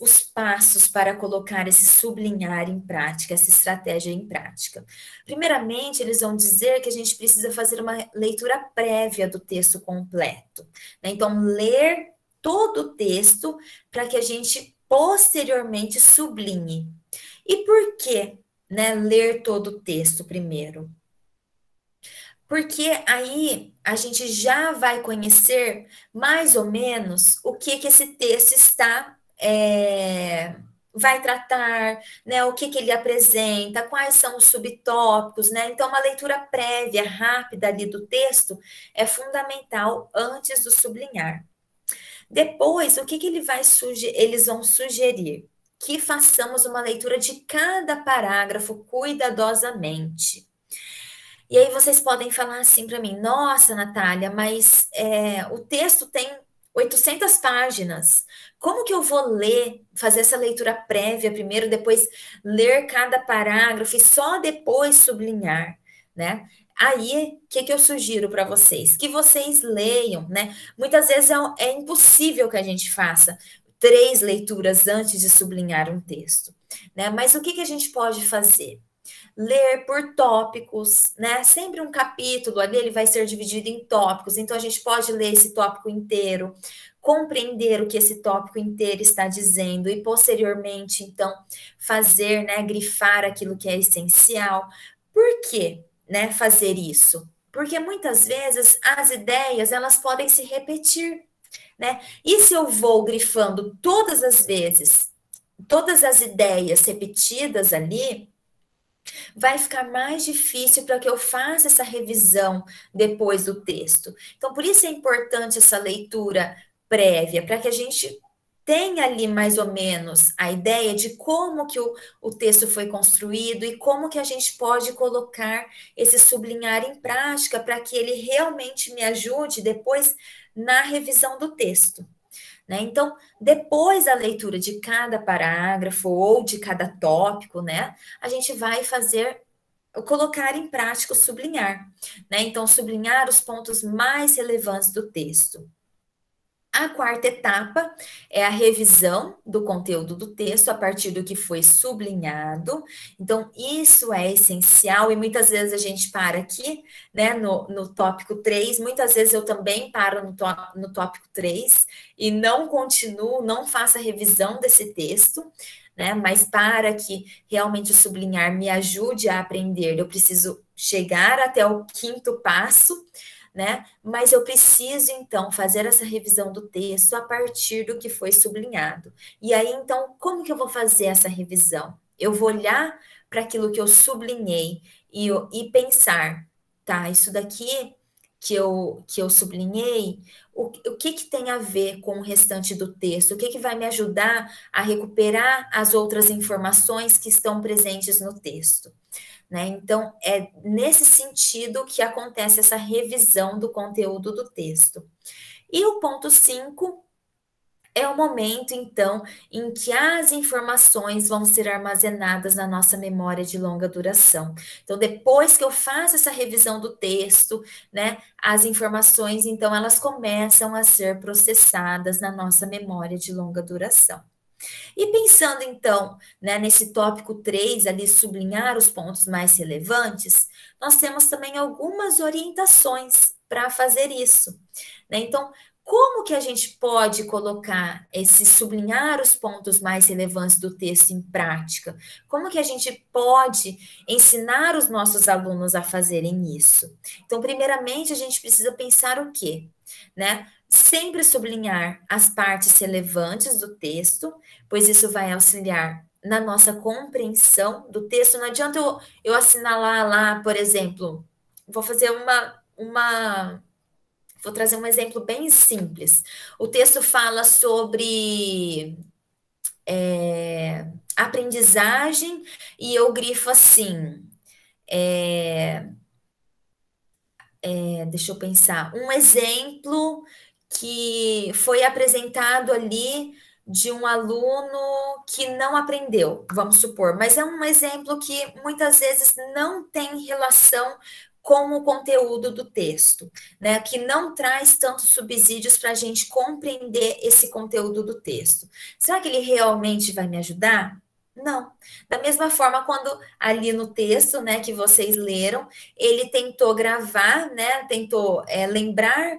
os passos para colocar esse sublinhar em prática, essa estratégia em prática? Primeiramente, eles vão dizer que a gente precisa fazer uma leitura prévia do texto completo, né? Então, ler todo o texto para que a gente posteriormente sublinhe. E por que, né, ler todo o texto primeiro? Porque aí a gente já vai conhecer mais ou menos o que esse texto vai tratar, né? O que ele apresenta, quais são os subtópicos, né? Então, uma leitura prévia, rápida ali do texto é fundamental antes do sublinhar. Depois, o que eles vão sugerir? Que façamos uma leitura de cada parágrafo cuidadosamente. E aí vocês podem falar assim para mim, nossa, Natália, mas o texto tem 800 páginas. Como que eu vou fazer essa leitura prévia primeiro, depois ler cada parágrafo e só depois sublinhar, né? Aí, o que eu sugiro para vocês? Que vocês leiam, né? Muitas vezes é impossível que a gente faça 3 leituras antes de sublinhar um texto, né? Mas o que a gente pode fazer? ler por tópicos, né? Sempre um capítulo ali, ele vai ser dividido em tópicos, então a gente pode ler esse tópico inteiro, compreender o que esse tópico inteiro está dizendo e posteriormente, então, fazer, né, grifar aquilo que é essencial. Por quê, né, fazer isso? Porque muitas vezes as ideias, elas podem se repetir, né? E se eu vou grifando todas as vezes, todas as ideias repetidas ali, vai ficar mais difícil para que eu faça essa revisão depois do texto. Então, por isso é importante essa leitura prévia, para que a gente tenha ali mais ou menos a ideia de como que o texto foi construído e como que a gente pode colocar esse sublinhar em prática para que ele realmente me ajude depois na revisão do texto. Né? Então, depois da leitura de cada parágrafo ou de cada tópico, né, a gente vai colocar em prática o sublinhar. Né? Então, sublinhar os pontos mais relevantes do texto. A quarta etapa é a revisão do conteúdo do texto a partir do que foi sublinhado. Então, isso é essencial e muitas vezes a gente para aqui, né, no tópico 3. Muitas vezes eu também paro no tópico 3 e não continuo, não faço a revisão desse texto, né, mas para que realmente o sublinhar me ajude a aprender, eu preciso chegar até o quinto passo, né? Mas eu preciso, então, fazer essa revisão do texto a partir do que foi sublinhado. E aí, então, como que eu vou fazer essa revisão? Eu vou olhar para aquilo que eu sublinhei e pensar, tá, isso daqui que eu sublinhei, o que tem a ver com o restante do texto? O que vai me ajudar a recuperar as outras informações que estão presentes no texto? Né? Então, é nesse sentido que acontece essa revisão do conteúdo do texto. E o ponto 5 é o momento, então, em que as informações vão ser armazenadas na nossa memória de longa duração. Então, depois que eu faço essa revisão do texto, né, as informações, então, elas começam a ser processadas na nossa memória de longa duração. E pensando, então, né, nesse tópico 3, ali, sublinhar os pontos mais relevantes, nós temos também algumas orientações para fazer isso. Né? Então, como que a gente pode colocar sublinhar os pontos mais relevantes do texto em prática? Como que a gente pode ensinar os nossos alunos a fazerem isso? Então, primeiramente, a gente precisa pensar o quê? Né? Sempre sublinhar as partes relevantes do texto, pois isso vai auxiliar na nossa compreensão do texto. Não adianta eu assinalar lá, por exemplo, vou fazer vou trazer um exemplo bem simples. O texto fala sobre aprendizagem e eu grifo assim, deixa eu pensar, um exemplo que foi apresentado ali de um aluno que não aprendeu, vamos supor, mas é um exemplo que muitas vezes não tem relação com o conteúdo do texto, né? Que não traz tantos subsídios para a gente compreender esse conteúdo do texto. Será que ele realmente vai me ajudar? Não. Da mesma forma, quando ali no texto, né, que vocês leram, ele tentou gravar, né, tentou lembrar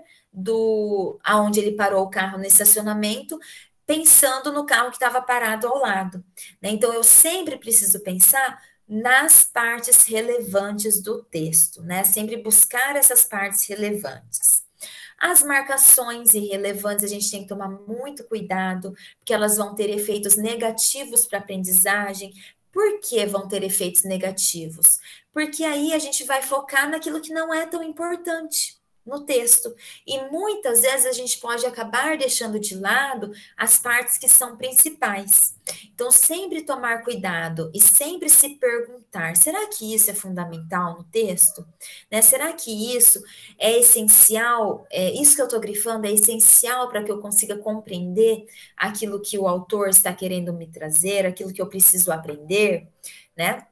aonde ele parou o carro no estacionamento, pensando no carro que estava parado ao lado. Né? Então, eu sempre preciso pensar nas partes relevantes do texto, né? Sempre buscar essas partes relevantes. As marcações irrelevantes, a gente tem que tomar muito cuidado, porque elas vão ter efeitos negativos para a aprendizagem. Por que vão ter efeitos negativos? Porque aí a gente vai focar naquilo que não é tão importante no texto. E muitas vezes a gente pode acabar deixando de lado as partes que são principais. Então, sempre tomar cuidado e sempre se perguntar, será que isso é fundamental no texto? Né? Será que isso é essencial? Isso que eu estou grifando é essencial para que eu consiga compreender aquilo que o autor está querendo me trazer, aquilo que eu preciso aprender, né?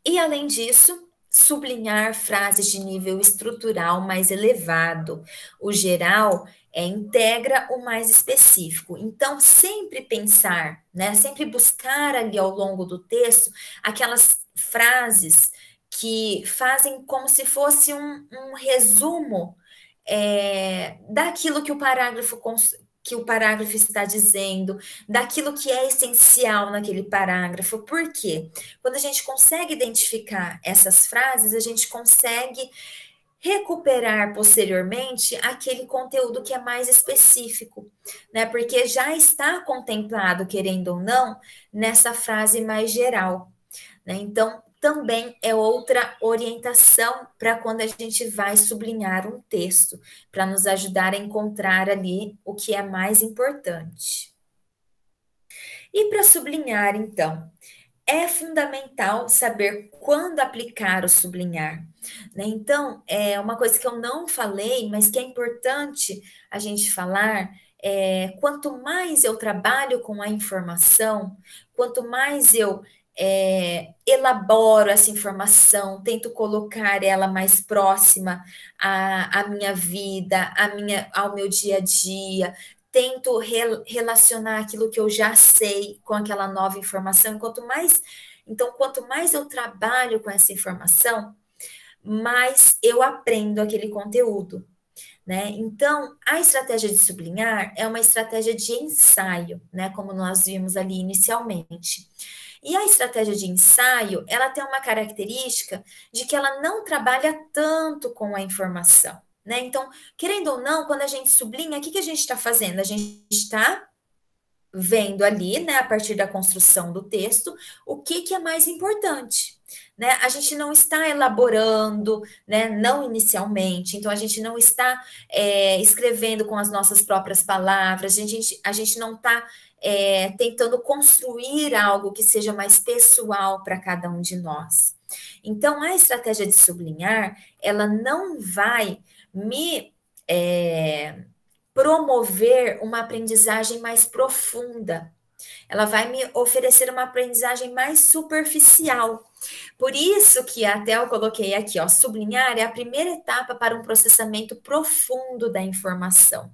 E, além disso, sublinhar frases de nível estrutural mais elevado. O geral integra o mais específico. Então, sempre pensar, né? Sempre buscar ali ao longo do texto aquelas frases que fazem como se fosse um resumo daquilo que o parágrafo está dizendo, daquilo que é essencial naquele parágrafo. Por quê? Quando a gente consegue identificar essas frases, a gente consegue recuperar posteriormente aquele conteúdo que é mais específico, né? Porque já está contemplado, querendo ou não, nessa frase mais geral, né? Então, também é outra orientação para quando a gente vai sublinhar um texto, para nos ajudar a encontrar ali o que é mais importante. E para sublinhar, então, é fundamental saber quando aplicar o sublinhar, né? Então, é uma coisa que eu não falei, mas que é importante a gente falar, quanto mais eu trabalho com a informação, quanto mais eu elaboro essa informação, tento colocar ela mais próxima à minha vida, ao meu dia a dia, tento relacionar aquilo que eu já sei com aquela nova informação. Quanto mais eu trabalho com essa informação, mais eu aprendo aquele conteúdo, né? Então, a estratégia de sublinhar é uma estratégia de ensaio, né? Como nós vimos ali inicialmente. E a estratégia de ensaio, ela tem uma característica de que ela não trabalha tanto com a informação, né? Então, querendo ou não, quando a gente sublinha, o que a gente está fazendo? A gente está vendo ali, né, a partir da construção do texto, o que é mais importante, né? A gente não está elaborando, né, não inicialmente, então a gente não está escrevendo com as nossas próprias palavras, a gente não está tentando construir algo que seja mais pessoal para cada um de nós. Então, a estratégia de sublinhar, ela não vai me promover uma aprendizagem mais profunda. Ela vai me oferecer uma aprendizagem mais superficial. Por isso que até eu coloquei aqui, ó, sublinhar é a primeira etapa para um processamento profundo da informação,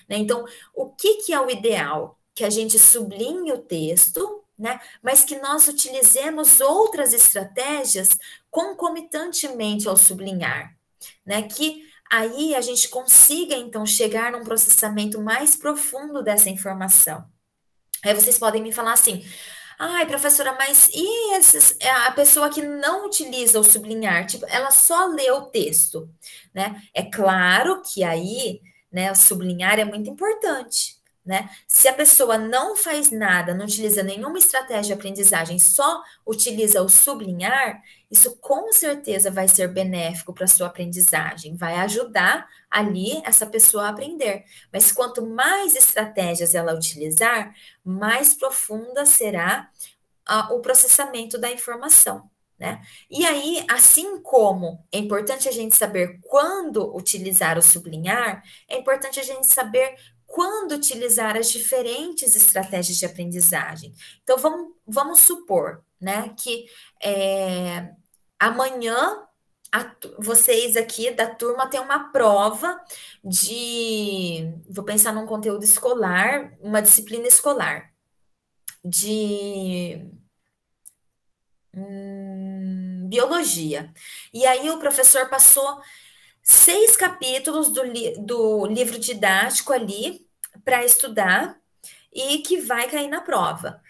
né? Então, o que é o ideal? Que a gente sublinhe o texto, né? Mas que nós utilizemos outras estratégias concomitantemente ao sublinhar, né? Que aí a gente consiga, então, chegar num processamento mais profundo dessa informação. Aí vocês podem me falar assim, ai, professora, mas e a pessoa que não utiliza o sublinhar? Tipo, ela só lê o texto, né? É claro que aí, né, o sublinhar é muito importante, né? Se a pessoa não faz nada, não utiliza nenhuma estratégia de aprendizagem, só utiliza o sublinhar, isso com certeza vai ser benéfico para a sua aprendizagem, vai ajudar ali essa pessoa a aprender. Mas quanto mais estratégias ela utilizar, mais profunda será o processamento da informação, né? E aí, assim como é importante a gente saber quando utilizar o sublinhar, é importante a gente saber quando utilizar as diferentes estratégias de aprendizagem. Então, vamos supor, né, que amanhã vocês aqui da turma têm uma prova vou pensar num conteúdo escolar, uma disciplina escolar, de biologia. E aí o professor passou 6 capítulos do livro didático ali para estudar e que vai cair na prova.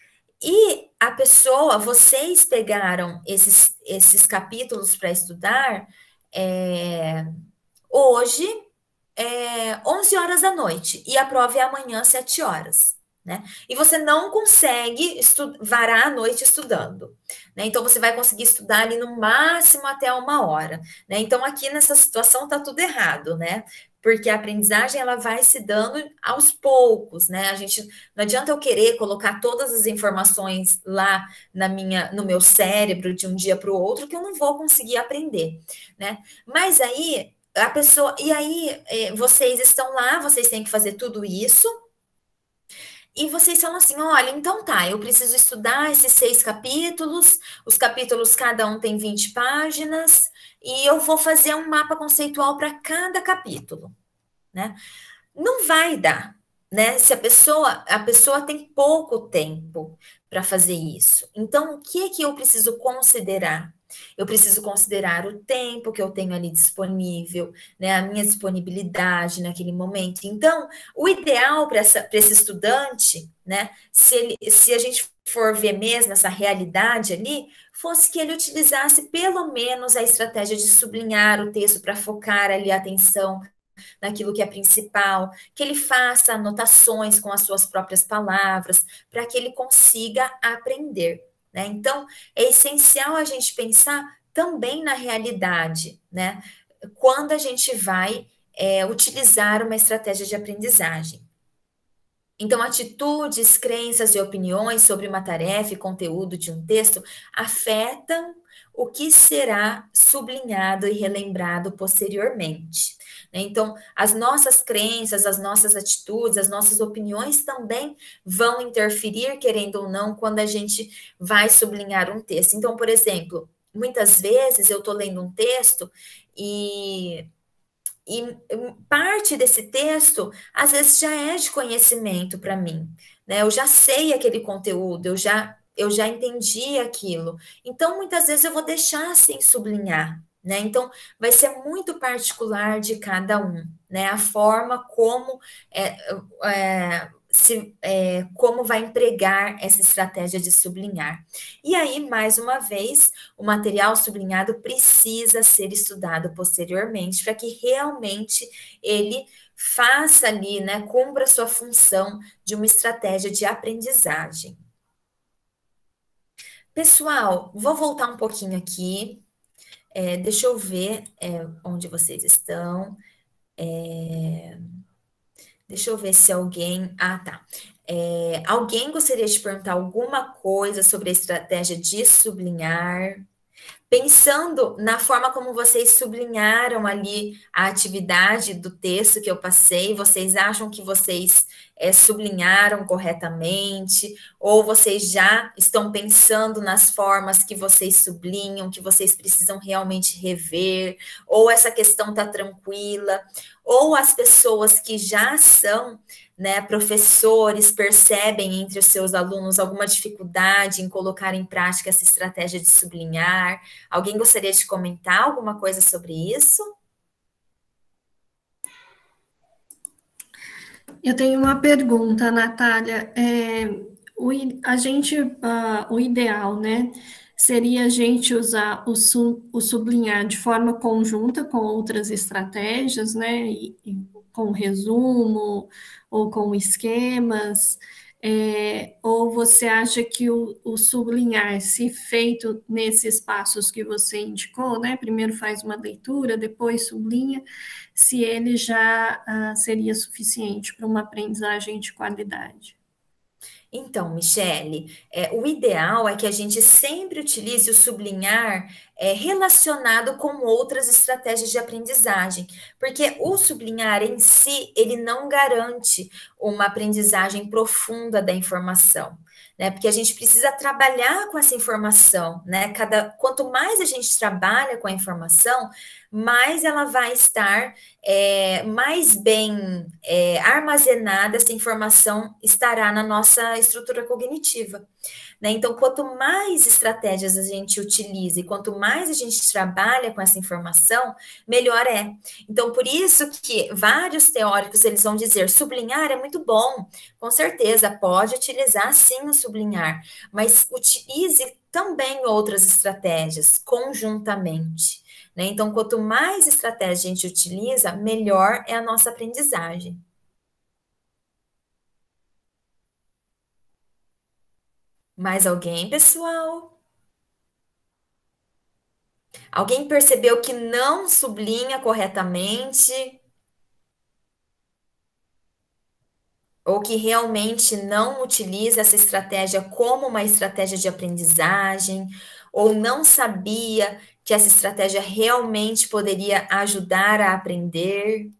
E a pessoa, vocês pegaram esses capítulos para estudar hoje, 11 horas da noite, e a prova é amanhã, 7 horas. Né? E você não consegue varar a noite estudando, né? Então você vai conseguir estudar ali no máximo até 1 hora, né? Então aqui nessa situação tá tudo errado, né? Porque a aprendizagem ela vai se dando aos poucos, né? Não adianta eu querer colocar todas as informações lá no meu cérebro de um dia para o outro que eu não vou conseguir aprender, né? Mas aí vocês estão lá, vocês têm que fazer tudo isso. E vocês falam assim, olha, então tá, eu preciso estudar esses 6 capítulos, os capítulos cada um tem 20 páginas, e eu vou fazer um mapa conceitual para cada capítulo, né? Não vai dar, né? Se a pessoa tem pouco tempo para fazer isso. Então, o que é que eu preciso considerar? Eu preciso considerar o tempo que eu tenho ali disponível, né? A minha disponibilidade naquele momento. Então, o ideal para esse estudante, né? Se a gente for ver mesmo essa realidade ali, fosse que ele utilizasse pelo menos a estratégia de sublinhar o texto para focar ali a atenção naquilo que é principal, que ele faça anotações com as suas próprias palavras, para que ele consiga aprender, né? Então, é essencial a gente pensar também na realidade, né? Quando a gente vai utilizar uma estratégia de aprendizagem. Então, atitudes, crenças e opiniões sobre uma tarefa e conteúdo de um texto afetam o que será sublinhado e relembrado posteriormente. Então, as nossas crenças, as nossas atitudes, as nossas opiniões também vão interferir, querendo ou não, quando a gente vai sublinhar um texto. Então, por exemplo, muitas vezes eu estou lendo um texto e parte desse texto, às vezes, já é de conhecimento para mim, né? Eu já sei aquele conteúdo, eu já entendi aquilo. Então, muitas vezes, eu vou deixar sem sublinhar, né? Então, vai ser muito particular de cada um, né? A forma como como vai empregar essa estratégia de sublinhar. E aí, mais uma vez, o material sublinhado precisa ser estudado posteriormente para que realmente ele faça ali, né, cumpra a sua função de uma estratégia de aprendizagem. Pessoal, vou voltar um pouquinho aqui. Deixa eu ver onde vocês estão. Deixa eu ver se alguém... Ah, tá. Alguém gostaria de perguntar alguma coisa sobre a estratégia de sublinhar? Pensando na forma como vocês sublinharam ali a atividade do texto que eu passei, vocês acham que vocês sublinharam corretamente? Ou vocês já estão pensando nas formas que vocês sublinham, que vocês precisam realmente rever? Ou essa questão está tranquila? Ou as pessoas que já são, né, professores, percebem entre os seus alunos alguma dificuldade em colocar em prática essa estratégia de sublinhar? Alguém gostaria de comentar alguma coisa sobre isso? Eu tenho uma pergunta, Natália. O ideal, né, seria a gente usar o sublinhar de forma conjunta com outras estratégias, né, com resumo ou com esquemas. Ou você acha que o sublinhar, se feito nesses passos que você indicou, né? Primeiro faz uma leitura, depois sublinha, se ele já seria suficiente para uma aprendizagem de qualidade? Então, Michele, o ideal é que a gente sempre utilize o sublinhar relacionado com outras estratégias de aprendizagem, porque o sublinhar em si, ele não garante uma aprendizagem profunda da informação, né? Porque a gente precisa trabalhar com essa informação, né? Quanto mais a gente trabalha com a informação, mais ela vai estar mais bem armazenada, essa informação estará na nossa estrutura cognitiva, né? Então, quanto mais estratégias a gente utiliza e quanto mais a gente trabalha com essa informação, melhor é. Então, por isso que vários teóricos, eles vão dizer, sublinhar é muito bom, com certeza, pode utilizar sim o sublinhar, mas utilize também outras estratégias, conjuntamente, né? Então, quanto mais estratégia a gente utiliza, melhor é a nossa aprendizagem. Mais alguém, pessoal? Alguém percebeu que não sublinha corretamente? Ou que realmente não utiliza essa estratégia como uma estratégia de aprendizagem? Ou não sabia que essa estratégia realmente poderia ajudar a aprender?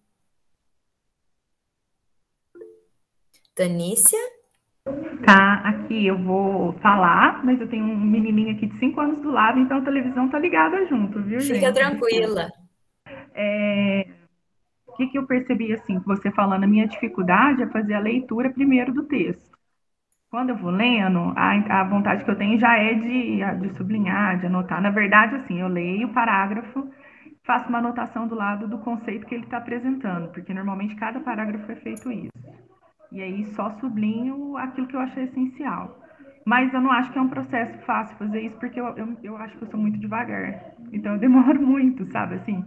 Tanícia? Tá, aqui eu vou falar, mas eu tenho um menininho aqui de 5 anos do lado, então a televisão tá ligada junto, viu, gente? Fica tranquila. que eu percebi, assim, você falando, a minha dificuldade é fazer a leitura primeiro do texto. Quando eu vou lendo, a vontade que eu tenho já é de sublinhar, de anotar. Na verdade, assim, eu leio o parágrafo, faço uma anotação do lado do conceito que ele está apresentando, porque normalmente cada parágrafo é feito isso. E aí só sublinho aquilo que eu achei essencial. Mas eu não acho que é um processo fácil fazer isso, porque eu acho que eu sou muito devagar. Então eu demoro muito, sabe, assim,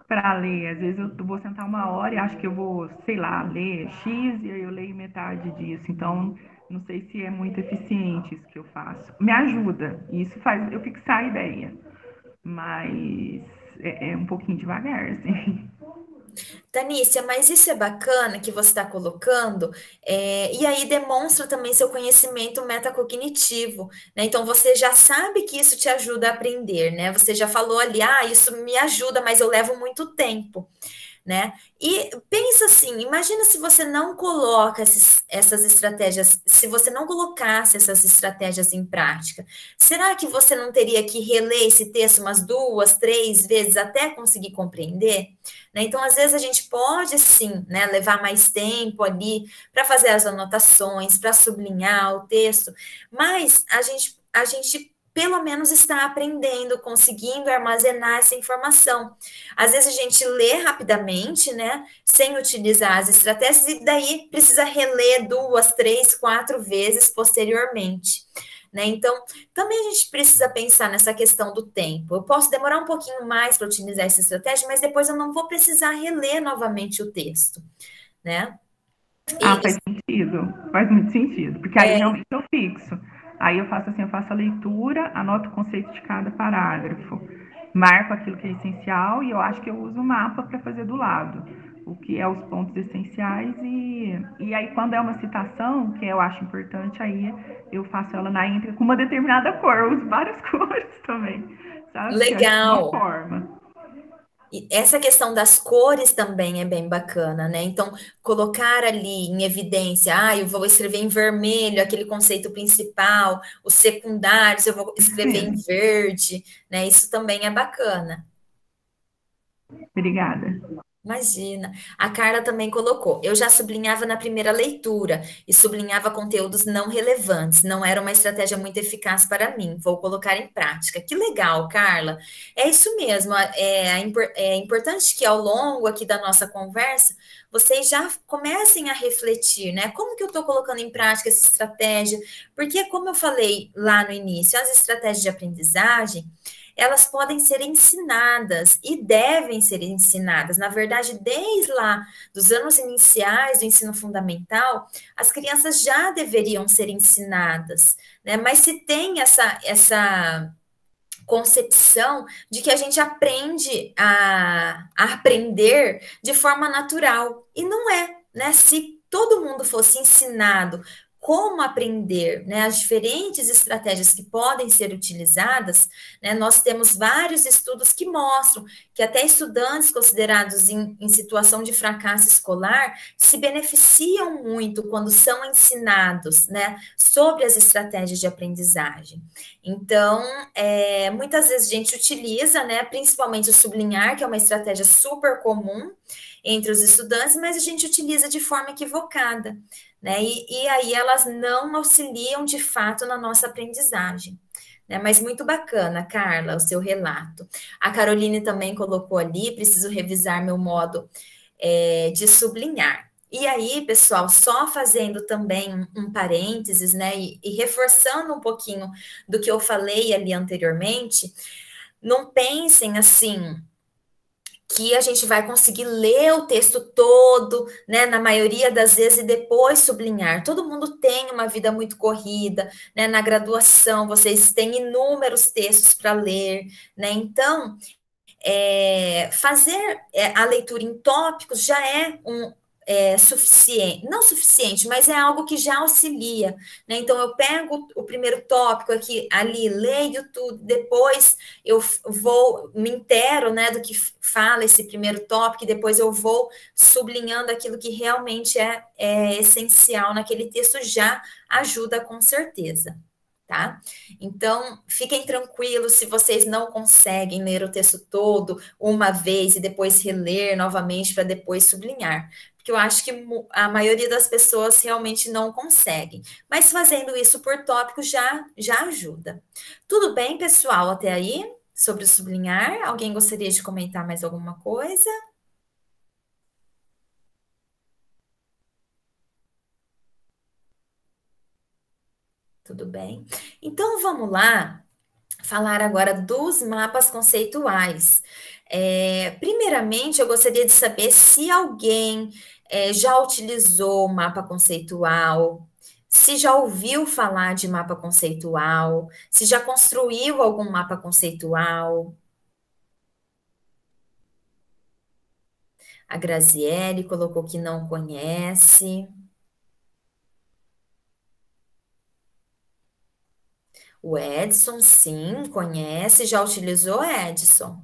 para ler. Às vezes eu vou sentar uma hora e acho que eu vou, sei lá, ler X e aí eu leio metade disso. Então, não sei se é muito eficiente isso que eu faço. Me ajuda, isso faz eu fixar a ideia, mas é um pouquinho devagar, assim. Tanícia, mas isso é bacana que você está colocando, e aí demonstra também seu conhecimento metacognitivo, né? Então você já sabe que isso te ajuda a aprender, né? Você já falou ali, isso me ajuda, mas eu levo muito tempo, né? E pensa assim, imagina se você não coloca essas estratégias, se você não colocasse essas estratégias em prática, será que você não teria que reler esse texto umas 2, 3 vezes até conseguir compreender? Né? Então, às vezes a gente pode sim, né, levar mais tempo ali para fazer as anotações, para sublinhar o texto, mas a gente pelo menos está aprendendo, conseguindo armazenar essa informação. Às vezes a gente lê rapidamente, né, sem utilizar as estratégias, e daí precisa reler 2, 3, 4 vezes posteriormente. Né? Então, também a gente precisa pensar nessa questão do tempo. Eu posso demorar um pouquinho mais para utilizar essa estratégia, mas depois eu não vou precisar reler novamente o texto, né? Faz sentido, faz muito sentido, porque aí realmente eu fixo. Aí eu faço assim, eu faço a leitura, anoto o conceito de cada parágrafo, marco aquilo que é essencial e eu acho que eu uso o mapa para fazer do lado, o que é os pontos essenciais e aí quando é uma citação, que eu acho importante, aí eu faço ela na íntegra com uma determinada cor, eu uso várias cores também, sabe? Legal. Que é uma forma. E essa questão das cores também é bem bacana, né? Então, colocar ali em evidência, eu vou escrever em vermelho aquele conceito principal, os secundários eu vou escrever em verde, né? Isso também é bacana. Obrigada. Imagina. A Carla também colocou. Eu já sublinhava na primeira leitura e sublinhava conteúdos não relevantes. Não era uma estratégia muito eficaz para mim. Vou colocar em prática. Que legal, Carla. É isso mesmo. É importante que ao longo aqui da nossa conversa vocês já comecem a refletir, né? Como que eu estou colocando em prática essa estratégia? Porque, como eu falei lá no início, as estratégias de aprendizagem elas podem ser ensinadas e devem ser ensinadas. Na verdade, desde lá dos anos iniciais do ensino fundamental, as crianças já deveriam ser ensinadas, né? Mas se tem essa concepção de que a gente aprende a aprender de forma natural. E não é, né? Se todo mundo fosse ensinado como aprender, né, as diferentes estratégias que podem ser utilizadas, né, nós temos vários estudos que mostram que até estudantes considerados em situação de fracasso escolar se beneficiam muito quando são ensinados, né, sobre as estratégias de aprendizagem. Então, muitas vezes a gente utiliza, né, principalmente o sublinhar, que é uma estratégia super comum entre os estudantes, mas a gente utiliza de forma equivocada, né? E aí elas não auxiliam de fato na nossa aprendizagem. Né? Mas muito bacana, Carla, o seu relato. A Caroline também colocou ali, preciso revisar meu modo de sublinhar. E aí, pessoal, só fazendo também um parênteses, né, e reforçando um pouquinho do que eu falei ali anteriormente, não pensem assim que a gente vai conseguir ler o texto todo, né, na maioria das vezes, e depois sublinhar. Todo mundo tem uma vida muito corrida, né, na graduação vocês têm inúmeros textos para ler, né, então, fazer a leitura em tópicos já é suficiente, não suficiente, mas é algo que já auxilia, né? Então eu pego o primeiro tópico aqui, ali, leio tudo, depois eu vou, me intero, né, do que fala esse primeiro tópico, e depois eu vou sublinhando aquilo que realmente é essencial naquele texto, já ajuda com certeza, tá? Então, fiquem tranquilos se vocês não conseguem ler o texto todo uma vez e depois reler novamente para depois sublinhar. Porque eu acho que a maioria das pessoas realmente não conseguem. Mas fazendo isso por tópico já ajuda. Tudo bem, pessoal, até aí? Sobre o sublinhar? Alguém gostaria de comentar mais alguma coisa? Tudo bem? Então, vamos lá falar agora dos mapas conceituais. Primeiramente, eu gostaria de saber se alguém já utilizou o mapa conceitual, se já ouviu falar de mapa conceitual, se já construiu algum mapa conceitual. A Graziele colocou que não conhece. O Edson, sim, conhece, já utilizou, Edson?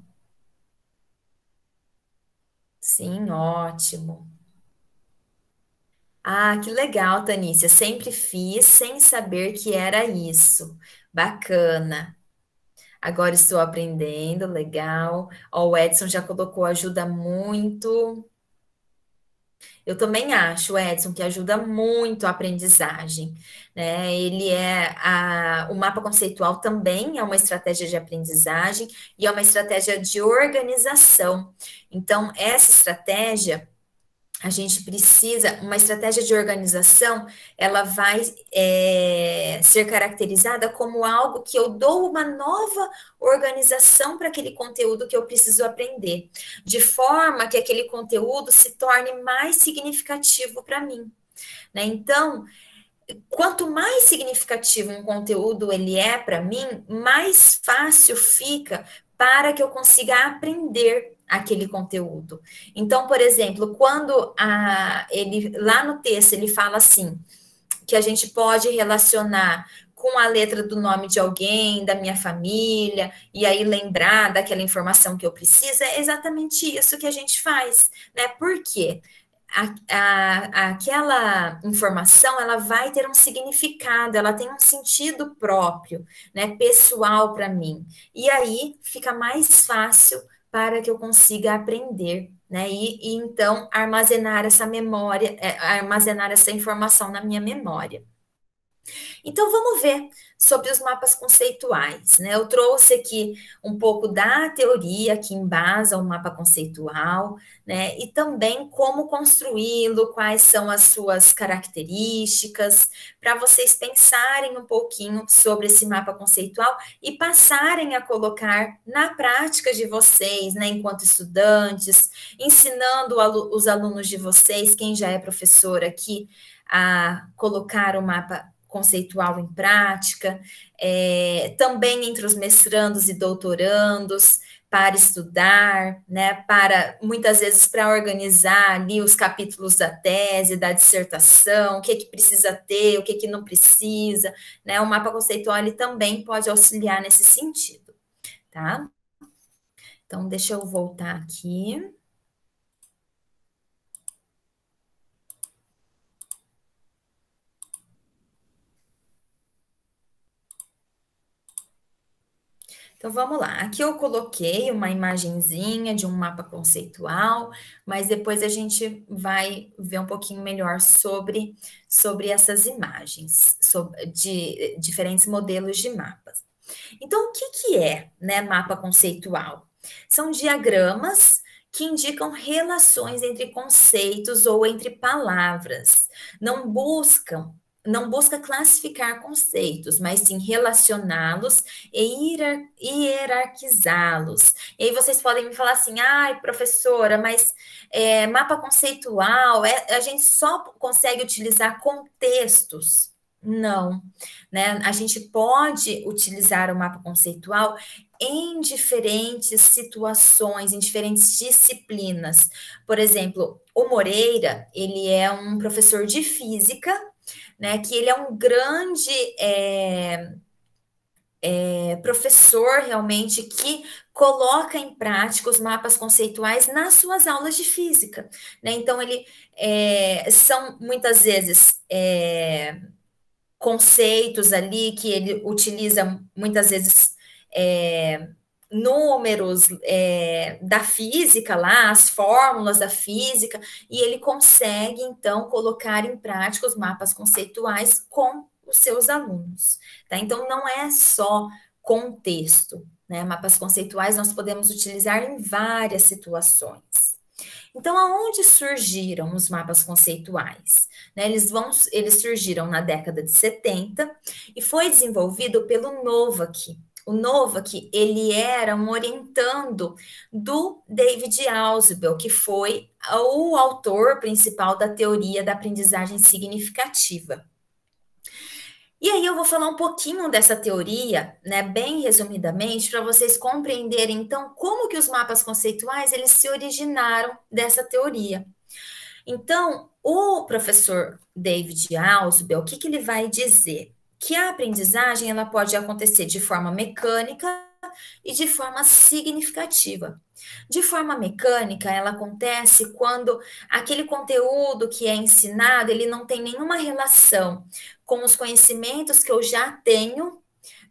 Sim, ótimo. Ah, que legal, Tanícia. Sempre fiz sem saber que era isso. Bacana. Agora estou aprendendo, legal. Ó, o Edson já colocou ajuda muito. Eu também acho, Edson, que ajuda muito a aprendizagem, né? O mapa conceitual também é uma estratégia de aprendizagem e é uma estratégia de organização. Então, essa estratégia a gente precisa, uma estratégia de organização, ela vai ser caracterizada como algo que eu dou uma nova organização para aquele conteúdo que eu preciso aprender, de forma que aquele conteúdo se torne mais significativo para mim, né? Então, quanto mais significativo um conteúdo ele é para mim, mais fácil fica para que eu consiga aprender aquele conteúdo. Então, por exemplo, quando ele lá no texto ele fala assim, que a gente pode relacionar com a letra do nome de alguém, da minha família, e aí lembrar daquela informação que eu preciso, é exatamente isso que a gente faz, né? Por quê? Aquela informação, ela vai ter um significado, ela tem um sentido próprio, né, pessoal para mim. E aí fica mais fácil para que eu consiga aprender, né, e então armazenar essa memória, armazenar essa informação na minha memória. Então, vamos ver sobre os mapas conceituais, né? Eu trouxe aqui um pouco da teoria que embasa o mapa conceitual, né? E também como construí-lo, quais são as suas características, para vocês pensarem um pouquinho sobre esse mapa conceitual e passarem a colocar na prática de vocês, né? Enquanto estudantes, ensinando os alunos de vocês, quem já é professor aqui, a colocar o mapa conceitual em prática, também entre os mestrandos e doutorandos, para estudar, né, para, muitas vezes, para organizar ali os capítulos da tese, da dissertação, o que precisa ter, o que não precisa, né, o mapa conceitual, ele também pode auxiliar nesse sentido, tá? Então, deixa eu voltar aqui. Então, vamos lá. Aqui eu coloquei uma imagenzinha de um mapa conceitual, mas depois a gente vai ver um pouquinho melhor sobre essas imagens, de diferentes modelos de mapas. Então, o que é, né, mapa conceitual? São diagramas que indicam relações entre conceitos ou entre palavras. Não busca classificar conceitos, mas sim relacioná-los e hierarquizá-los. E aí vocês podem me falar assim, ai, professora, mas mapa conceitual, a gente só consegue utilizar contextos. Não, né? A gente pode utilizar o mapa conceitual em diferentes situações, em diferentes disciplinas. Por exemplo, o Moreira, ele é um professor de física, né, que ele é um grande professor realmente que coloca em prática os mapas conceituais nas suas aulas de física, né? Então, são muitas vezes conceitos ali que ele utiliza muitas vezes números da física lá, as fórmulas da física, e ele consegue, então, colocar em prática os mapas conceituais com os seus alunos, tá? Então, não é só contexto, né? Mapas conceituais nós podemos utilizar em várias situações. Então, aonde surgiram os mapas conceituais? Né, eles surgiram na década de 70 e foi desenvolvido pelo Novak. O Novak, ele era um orientando do David Ausubel, que foi o autor principal da teoria da aprendizagem significativa. E aí eu vou falar um pouquinho dessa teoria, né, bem resumidamente, para vocês compreenderem, então, como que os mapas conceituais, eles se originaram dessa teoria. Então, o professor David Ausubel, o que que ele vai dizer? Que a aprendizagem, ela pode acontecer de forma mecânica e de forma significativa. De forma mecânica, ela acontece quando aquele conteúdo que é ensinado, ele não tem nenhuma relação com os conhecimentos que eu já tenho,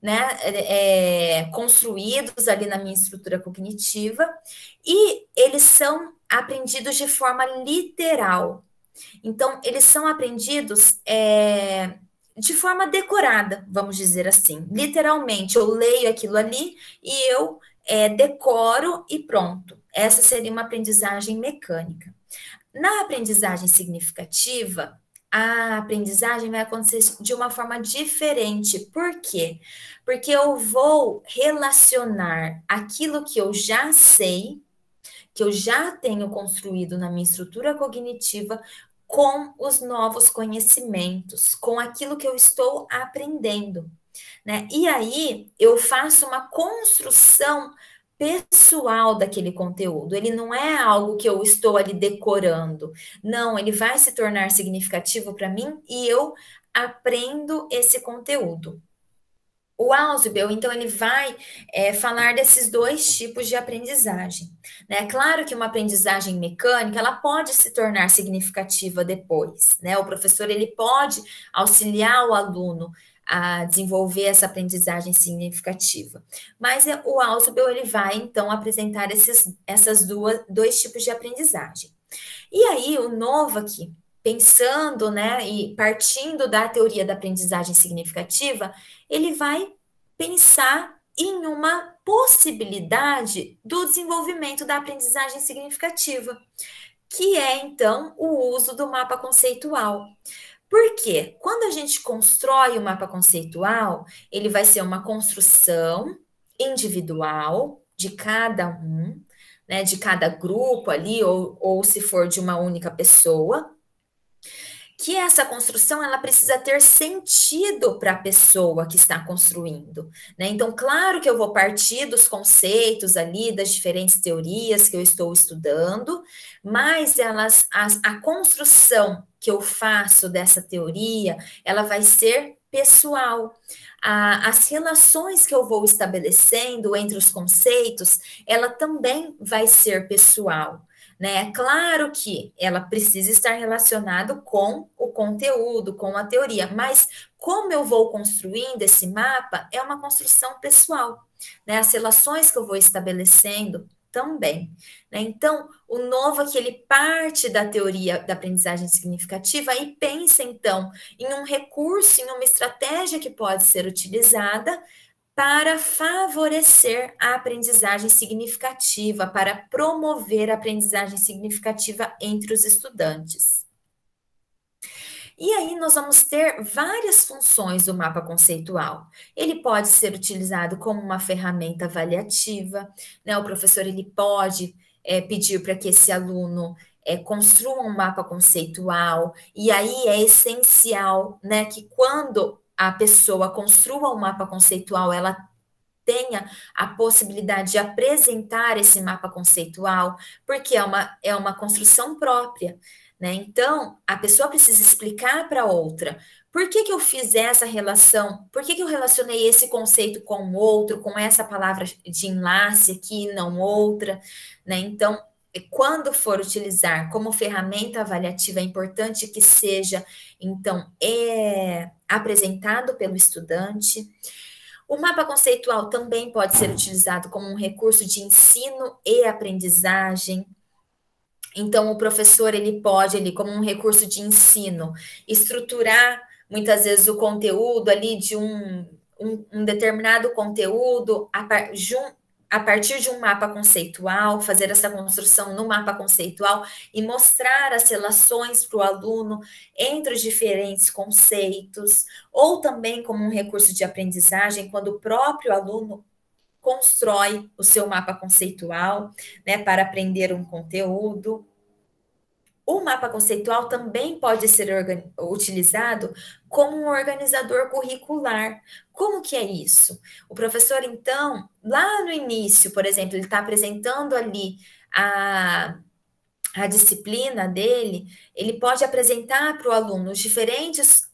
né, construídos ali na minha estrutura cognitiva, e eles são aprendidos de forma literal. Então, eles são aprendidos de forma decorada, vamos dizer assim. Literalmente, eu leio aquilo ali e eu decoro e pronto. Essa seria uma aprendizagem mecânica. Na aprendizagem significativa, a aprendizagem vai acontecer de uma forma diferente. Por quê? Porque eu vou relacionar aquilo que eu já sei, que eu já tenho construído na minha estrutura cognitiva, com os novos conhecimentos, com aquilo que eu estou aprendendo, né? E aí eu faço uma construção pessoal daquele conteúdo. Ele não é algo que eu estou ali decorando. Não, ele vai se tornar significativo para mim e eu aprendo esse conteúdo. O Ausubel, então, ele vai falar desses dois tipos de aprendizagem. Né? Claro que uma aprendizagem mecânica, ela pode se tornar significativa depois. Né? O professor, ele pode auxiliar o aluno a desenvolver essa aprendizagem significativa. Mas o Ausubel, ele vai, então, apresentar essas dois tipos de aprendizagem. E aí, o Novak, pensando, né, e partindo da teoria da aprendizagem significativa, ele vai pensar em uma possibilidade do desenvolvimento da aprendizagem significativa, que é, então, o uso do mapa conceitual. Por quê? Quando a gente constrói o mapa conceitual, ele vai ser uma construção individual de cada um, né, de cada grupo ali, ou se for de uma única pessoa, que essa construção, ela precisa ter sentido para a pessoa que está construindo, né? Então, claro que eu vou partir dos conceitos ali, das diferentes teorias que eu estou estudando, mas a construção que eu faço dessa teoria, ela vai ser pessoal. As relações que eu vou estabelecendo entre os conceitos, ela também vai ser pessoal. Né? Claro que ela precisa estar relacionado com o conteúdo, com a teoria, mas como eu vou construindo esse mapa é uma construção pessoal, né? As relações que eu vou estabelecendo também, né? Então, o Novak, ele parte da teoria da aprendizagem significativa e pensa, então, em um recurso, em uma estratégia que pode ser utilizada para favorecer a aprendizagem significativa, para promover a aprendizagem significativa entre os estudantes. E aí nós vamos ter várias funções do mapa conceitual. Ele pode ser utilizado como uma ferramenta avaliativa, né? O professor, ele pode pedir para que esse aluno construa um mapa conceitual, e aí é essencial, né, que quando a pessoa construa um mapa conceitual, ela tenha a possibilidade de apresentar esse mapa conceitual, porque é uma construção própria, né? Então, a pessoa precisa explicar para outra por que eu fiz essa relação, por que eu relacionei esse conceito com o outro, com essa palavra de enlace aqui, não outra, né? Então, quando for utilizar como ferramenta avaliativa, é importante que seja, então, apresentado pelo estudante. O mapa conceitual também pode ser utilizado como um recurso de ensino e aprendizagem. Então, o professor, ele pode, como um recurso de ensino, estruturar, muitas vezes, o conteúdo ali de um determinado conteúdo a partir de um mapa conceitual, fazer essa construção no mapa conceitual e mostrar as relações para o aluno entre os diferentes conceitos, ou também como um recurso de aprendizagem, quando o próprio aluno constrói o seu mapa conceitual, né, para aprender um conteúdo. O mapa conceitual também pode ser utilizado como um organizador curricular. Como que é isso? O professor, então, lá no início, por exemplo, ele está apresentando ali a disciplina dele, ele pode apresentar para o aluno os diferentes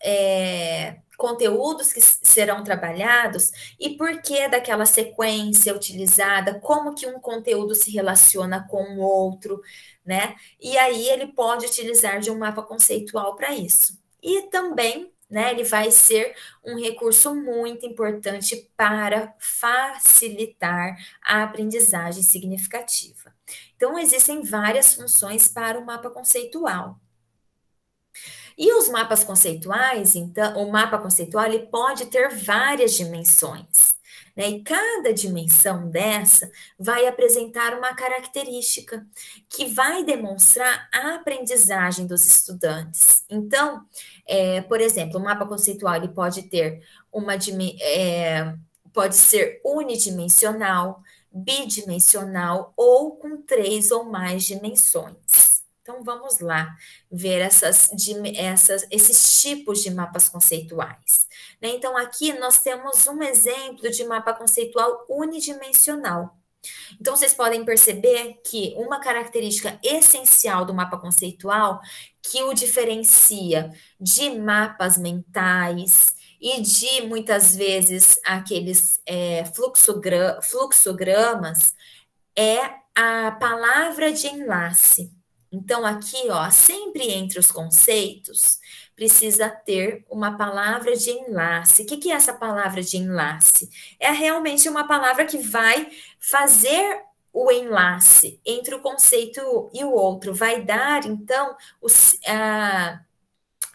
conteúdos que serão trabalhados e por que daquela sequência utilizada, como que um conteúdo se relaciona com o outro, né? E aí ele pode utilizar de um mapa conceitual para isso. E também, né, ele vai ser um recurso muito importante para facilitar a aprendizagem significativa. Então, existem várias funções para o mapa conceitual. E os mapas conceituais, então, o mapa conceitual ele pode ter várias dimensões, né? E cada dimensão dessa vai apresentar uma característica que vai demonstrar a aprendizagem dos estudantes. Então, por exemplo, o mapa conceitual ele pode ter pode ser unidimensional, bidimensional ou com 3 ou mais dimensões. Então, vamos lá ver esses tipos de mapas conceituais. Né? Então, aqui nós temos um exemplo de mapa conceitual unidimensional. Então, vocês podem perceber que uma característica essencial do mapa conceitual que o diferencia de mapas mentais e de, muitas vezes, aqueles fluxogramas é a palavra de enlace. Então, aqui, ó, sempre entre os conceitos, precisa ter uma palavra de enlace. O que é essa palavra de enlace? É realmente uma palavra que vai fazer o enlace entre o conceito e o outro. Vai dar, então,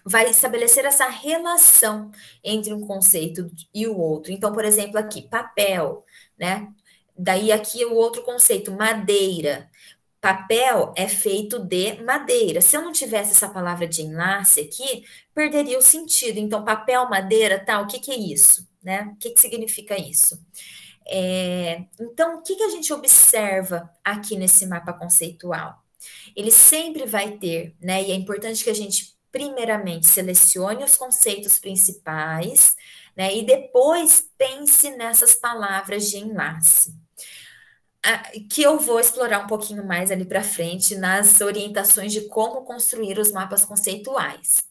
vai estabelecer essa relação entre um conceito e o outro. Então, por exemplo, aqui, papel, né? Daí aqui o outro conceito, madeira. Papel é feito de madeira. Se eu não tivesse essa palavra de enlace aqui, perderia o sentido. Então, papel, madeira, tal, o que é isso? Né? O que significa isso? Então, o que a gente observa aqui nesse mapa conceitual? Ele sempre vai ter, né? E é importante que a gente, primeiramente, selecione os conceitos principais, né? E depois pense nessas palavras de enlace. Que eu vou explorar um pouquinho mais ali para frente nas orientações de como construir os mapas conceituais.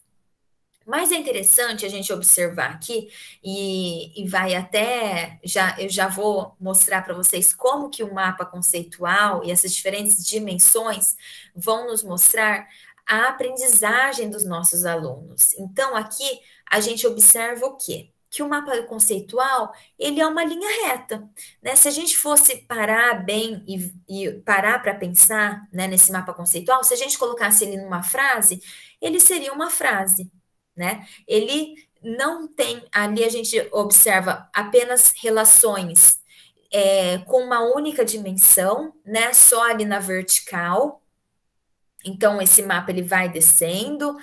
Mas é interessante a gente observar aqui, e vai até, eu já vou mostrar para vocês como que o mapa conceitual e essas diferentes dimensões vão nos mostrar a aprendizagem dos nossos alunos. Então, aqui a gente observa o quê? Que o mapa conceitual, ele é uma linha reta, né? Se a gente fosse parar bem e parar para pensar, né, nesse mapa conceitual, se a gente colocasse ele numa frase, ele seria uma frase, né? Ele não tem, ali a gente observa apenas relações com uma única dimensão, né? Só ali na vertical. Então, esse mapa ele vai descendo,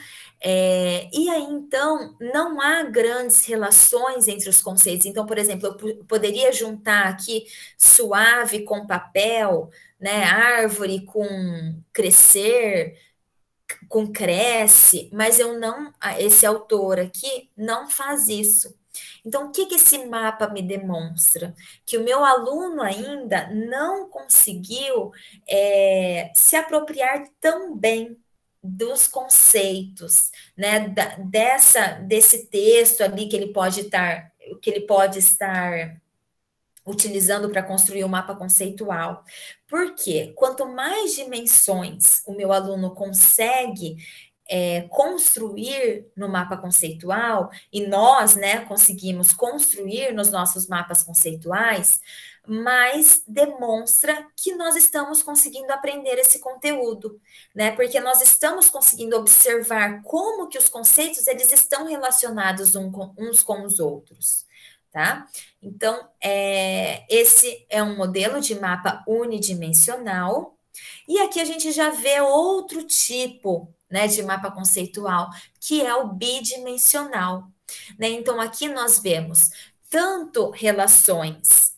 e aí, então, não há grandes relações entre os conceitos. Então, por exemplo, eu poderia juntar aqui suave com papel, né? Árvore com crescer, com cresce, mas esse autor aqui não faz isso. Então, o que esse mapa me demonstra? Que o meu aluno ainda não conseguiu se apropriar tão bem dos conceitos, né? Desse texto ali que ele pode estar utilizando para construir o mapa conceitual. Porque quanto mais dimensões o meu aluno consegue construir no mapa conceitual, e nós, né, conseguimos construir nos nossos mapas conceituais, mais demonstra que nós estamos conseguindo aprender esse conteúdo, né? Porque nós estamos conseguindo observar como que os conceitos eles estão relacionados uns com os outros, tá? Então, esse é um modelo de mapa unidimensional, e aqui a gente já vê outro tipo, né, de mapa conceitual, que é o bidimensional, né? Então, aqui nós vemos tanto relações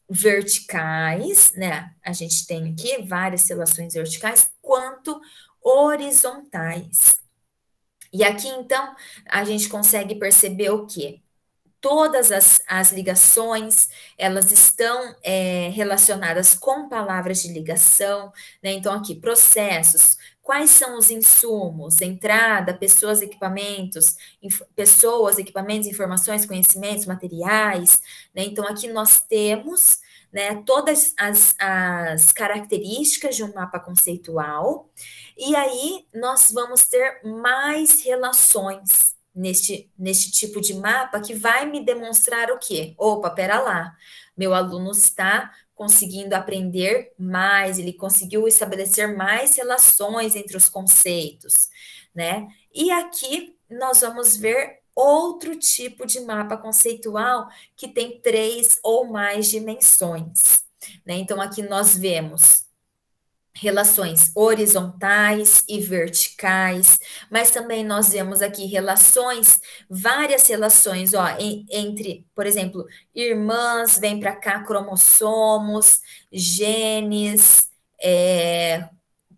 verticais, né? A gente tem aqui várias relações verticais, quanto horizontais. E aqui, então, a gente consegue perceber o quê? Todas as ligações, elas estão relacionadas com palavras de ligação, né? Então, aqui, processos, quais são os insumos, entrada, pessoas, equipamentos, informações, conhecimentos, materiais, né? Então, aqui nós temos, né, todas as características de um mapa conceitual, e aí nós vamos ter mais relações neste tipo de mapa que vai me demonstrar o quê? Opa, pera lá, meu aluno está conseguindo aprender mais, ele conseguiu estabelecer mais relações entre os conceitos, né? E aqui nós vamos ver outro tipo de mapa conceitual que tem 3 ou mais dimensões, né? Então, aqui nós vemos relações horizontais e verticais, mas também nós vemos aqui várias relações, ó, entre, por exemplo, irmãs, vem para cá, cromossomos, genes,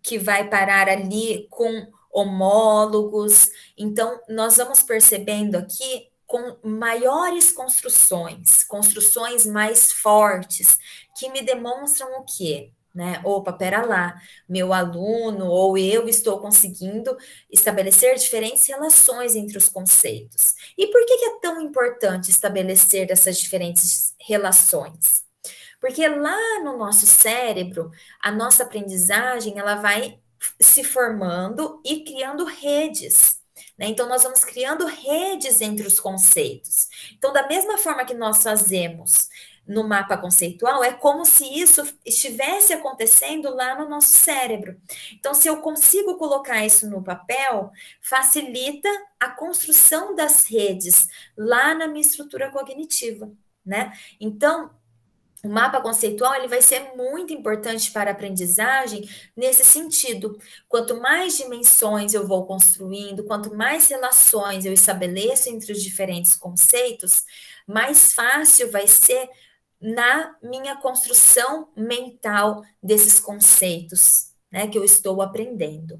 que vai parar ali com homólogos. Então, nós vamos percebendo aqui com maiores construções mais fortes, que me demonstram o quê? Né? Opa, pera lá, meu aluno ou eu estou conseguindo estabelecer diferentes relações entre os conceitos. E por que é tão importante estabelecer essas diferentes relações? Porque lá no nosso cérebro, a nossa aprendizagem, ela vai se formando e criando redes, né? Então, nós vamos criando redes entre os conceitos. Então, da mesma forma que nós fazemos no mapa conceitual, é como se isso estivesse acontecendo lá no nosso cérebro. Então, se eu consigo colocar isso no papel, facilita a construção das redes lá na minha estrutura cognitiva, né? Então, o mapa conceitual ele vai ser muito importante para a aprendizagem nesse sentido. Quanto mais dimensões eu vou construindo, quanto mais relações eu estabeleço entre os diferentes conceitos, mais fácil vai ser na minha construção mental desses conceitos, né, que eu estou aprendendo.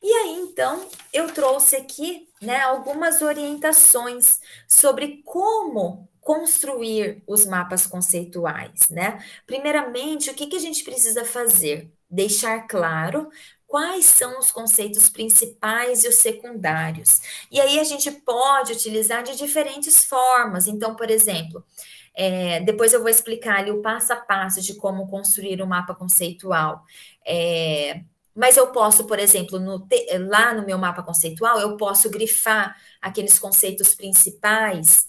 E aí, então, eu trouxe aqui, né, algumas orientações sobre como construir os mapas conceituais, né? Primeiramente, o que a gente precisa fazer? Deixar claro quais são os conceitos principais e os secundários. E aí a gente pode utilizar de diferentes formas. Então, por exemplo, depois eu vou explicar ali o passo a passo de como construir um mapa conceitual. Mas eu posso, por exemplo, lá no meu mapa conceitual, eu posso grifar aqueles conceitos principais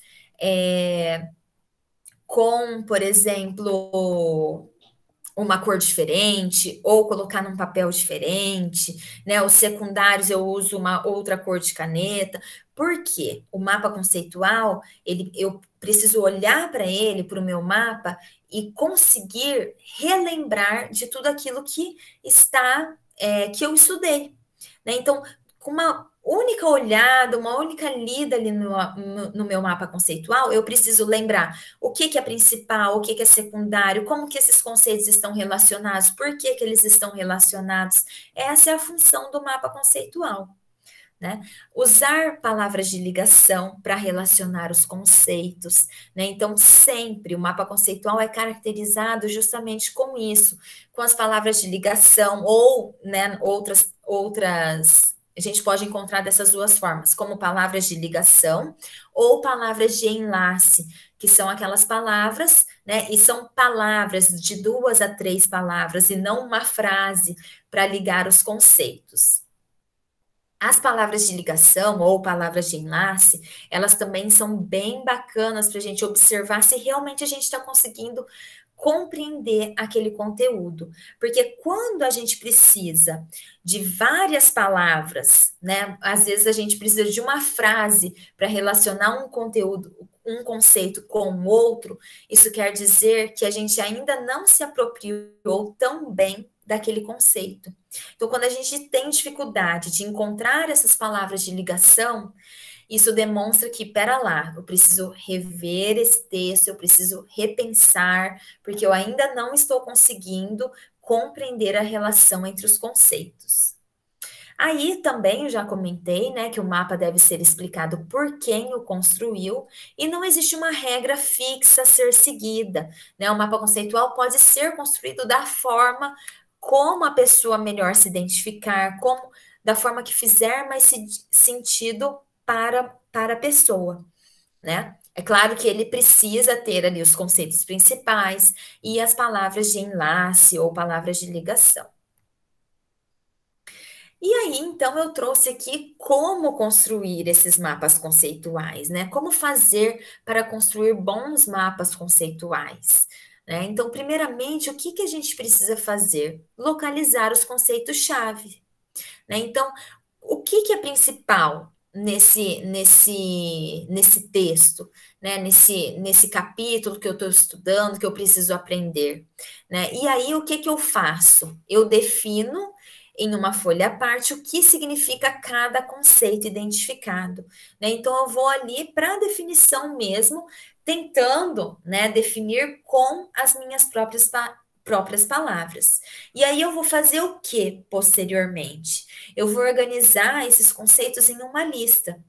com, por exemplo, uma cor diferente, ou colocar num papel diferente, né? Os secundários eu uso uma outra cor de caneta. Por quê? O mapa conceitual, eu preciso olhar para ele, para o meu mapa, e conseguir relembrar de tudo aquilo que que eu estudei, né? Então, com uma única olhada, uma única lida ali no meu mapa conceitual, eu preciso lembrar o que é principal, o que é secundário, como que esses conceitos estão relacionados, por que eles estão relacionados. Essa é a função do mapa conceitual, né? Usar palavras de ligação para relacionar os conceitos, né? Então, sempre o mapa conceitual é caracterizado justamente com isso, com as palavras de ligação ou, né, outras a gente pode encontrar dessas duas formas, como palavras de ligação ou palavras de enlace, que são aquelas palavras, né? E são palavras de 2 a 3 palavras e não uma frase para ligar os conceitos. As palavras de ligação ou palavras de enlace, elas também são bem bacanas para a gente observar se realmente a gente está conseguindo compreender aquele conteúdo. Porque quando a gente precisa de várias palavras, né? Às vezes a gente precisa de uma frase para relacionar um conteúdo, um conceito com o outro, isso quer dizer que a gente ainda não se apropriou tão bem daquele conceito. Então, quando a gente tem dificuldade de encontrar essas palavras de ligação, isso demonstra que, pera lá, eu preciso rever esse texto, eu preciso repensar, porque eu ainda não estou conseguindo compreender a relação entre os conceitos. Aí também eu já comentei, né, que o mapa deve ser explicado por quem o construiu e não existe uma regra fixa a ser seguida, né? O mapa conceitual pode ser construído da forma como a pessoa melhor se identificar, como da forma que fizer mais sentido para a pessoa, né? É claro que ele precisa ter ali os conceitos principais e as palavras de enlace ou palavras de ligação. E aí, então, eu trouxe aqui como construir esses mapas conceituais, né? Como fazer para construir bons mapas conceituais, né? Então, primeiramente, o que que a gente precisa fazer? Localizar os conceitos-chave, né? Então, o que que é principal nesse texto, né? Nesse capítulo que eu estou estudando, que eu preciso aprender, né? E aí, o que que eu faço? Eu defino em uma folha à parte o que significa cada conceito identificado, né? Então, eu vou ali para a definição mesmo, tentando, né, definir com as minhas próprias palavras. E aí eu vou fazer o que posteriormente? Eu vou organizar esses conceitos em uma lista,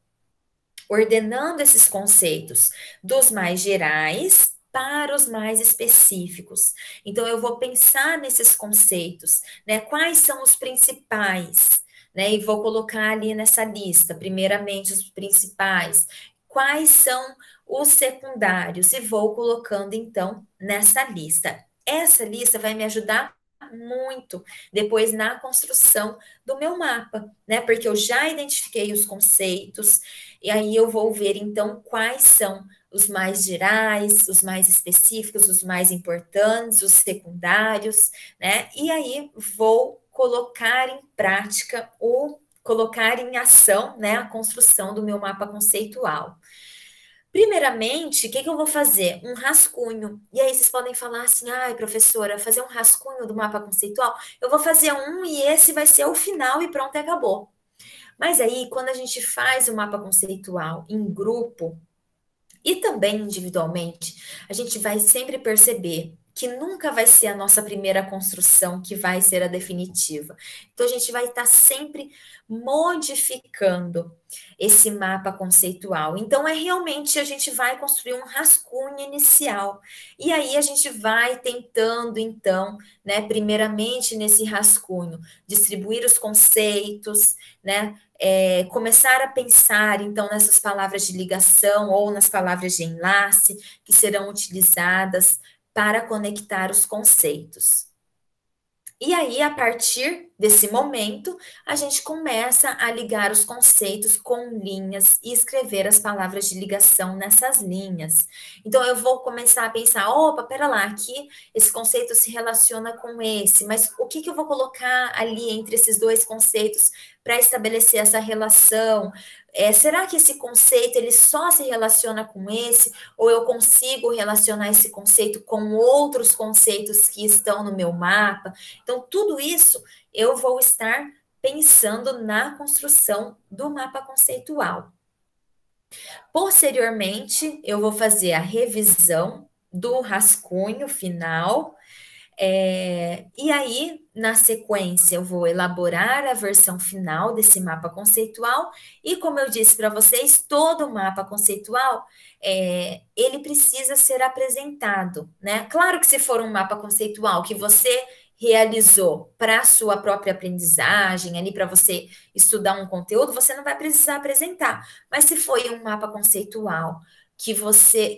ordenando esses conceitos dos mais gerais para os mais específicos. Então, eu vou pensar nesses conceitos, né? Quais são os principais, né? E vou colocar ali nessa lista, primeiramente, os principais. Quais são os secundários? E vou colocando, então, nessa lista. Essa lista vai me ajudar muito depois na construção do meu mapa, né? Porque eu já identifiquei os conceitos, e aí eu vou ver, então, quais são os mais gerais, os mais específicos, os mais importantes, os secundários, né? E aí vou colocar em prática ou colocar em ação, né, a construção do meu mapa conceitual. Primeiramente, o que que eu vou fazer? Um rascunho. E aí vocês podem falar assim, ai, professora, fazer um rascunho do mapa conceitual? Eu vou fazer um e esse vai ser o final e pronto, acabou. Mas aí, quando a gente faz o mapa conceitual em grupo, e também individualmente, a gente vai sempre perceber que nunca vai ser a nossa primeira construção que vai ser a definitiva. Então, a gente vai estar sempre modificando esse mapa conceitual. Então, realmente a gente vai construir um rascunho inicial. E aí a gente vai tentando, então, né, primeiramente nesse rascunho, distribuir os conceitos, né? Começar a pensar, então, nessas palavras de ligação ou nas palavras de enlace que serão utilizadas para conectar os conceitos. E aí, a partir desse momento, a gente começa a ligar os conceitos com linhas e escrever as palavras de ligação nessas linhas. Então, eu vou começar a pensar, opa, pera lá, aqui esse conceito se relaciona com esse, mas o que que eu vou colocar ali entre esses dois conceitos para estabelecer essa relação? Será que esse conceito ele só se relaciona com esse? Ou eu consigo relacionar esse conceito com outros conceitos que estão no meu mapa? Então, tudo isso eu vou estar pensando na construção do mapa conceitual. Posteriormente, eu vou fazer a revisão do rascunho final. E aí, na sequência, eu vou elaborar a versão final desse mapa conceitual, e como eu disse para vocês, todo mapa conceitual, ele precisa ser apresentado, né? Claro que se for um mapa conceitual que você realizou para a sua própria aprendizagem, ali para você estudar um conteúdo, você não vai precisar apresentar. Mas se foi um mapa conceitual que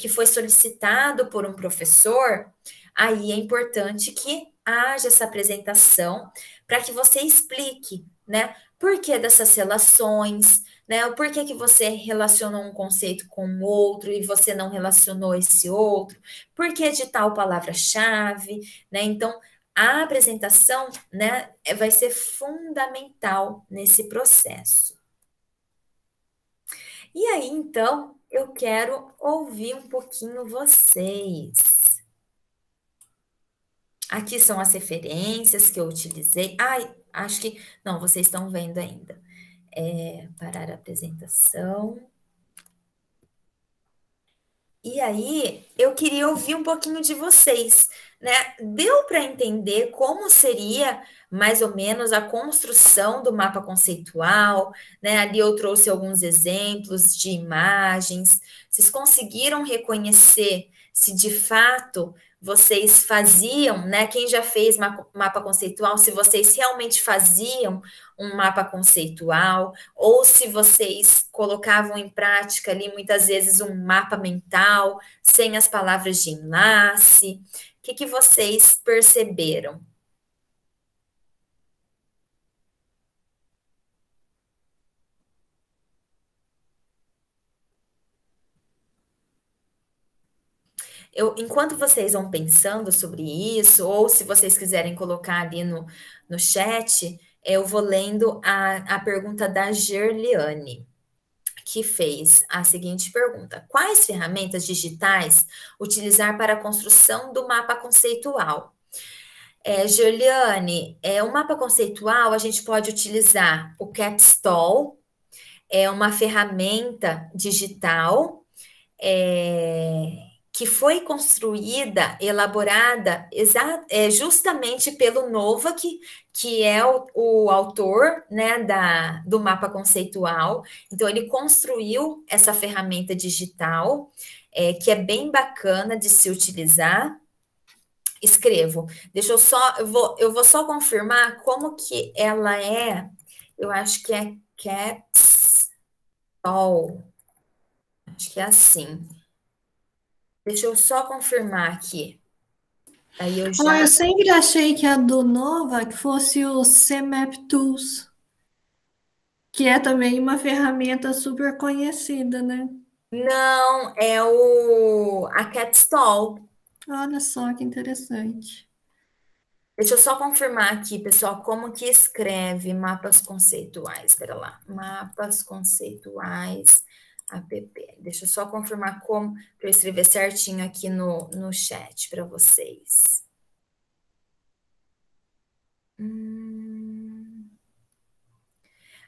foi solicitado por um professor, aí é importante que haja essa apresentação para que você explique, né? Por que dessas relações, né? O porquê que você relacionou um conceito com o outro e você não relacionou esse outro? Por que de tal palavra-chave, né? Então, a apresentação, né, vai ser fundamental nesse processo. E aí, então, eu quero ouvir um pouquinho vocês. Aqui são as referências que eu utilizei. Ai, acho que... Não, vocês estão vendo ainda. Parar a apresentação. E aí, eu queria ouvir um pouquinho de vocês, né? Deu para entender como seria mais ou menos a construção do mapa conceitual, né? Ali eu trouxe alguns exemplos de imagens. Vocês conseguiram reconhecer se de fato vocês faziam, né? Quem já fez mapa conceitual, se vocês realmente faziam um mapa conceitual, ou se vocês colocavam em prática ali muitas vezes um mapa mental, sem as palavras de enlace. O que vocês perceberam? Enquanto vocês vão pensando sobre isso, ou se vocês quiserem colocar ali no chat, eu vou lendo a pergunta da Gerliane, que fez a seguinte pergunta: quais ferramentas digitais utilizar para a construção do mapa conceitual? Gerliane, o mapa conceitual a gente pode utilizar o Capstone, é uma ferramenta digital que foi construída, elaborada justamente pelo Novak, que é o autor, né, do mapa conceitual. Então, ele construiu essa ferramenta digital, que é bem bacana de se utilizar. Escrevo. Eu vou só confirmar como que ela é. Eu acho que é Capstone. Acho que é assim. Deixa eu só confirmar aqui. Aí eu já... Eu sempre achei que a do Novak fosse o CMap Tools, que é também uma ferramenta super conhecida, né? Não, é a Capstone. Olha só que interessante. Deixa eu só confirmar aqui, pessoal, como que escreve mapas conceituais. Espera lá. Mapas conceituais app. Deixa eu só confirmar como para eu escrever certinho aqui no chat para vocês.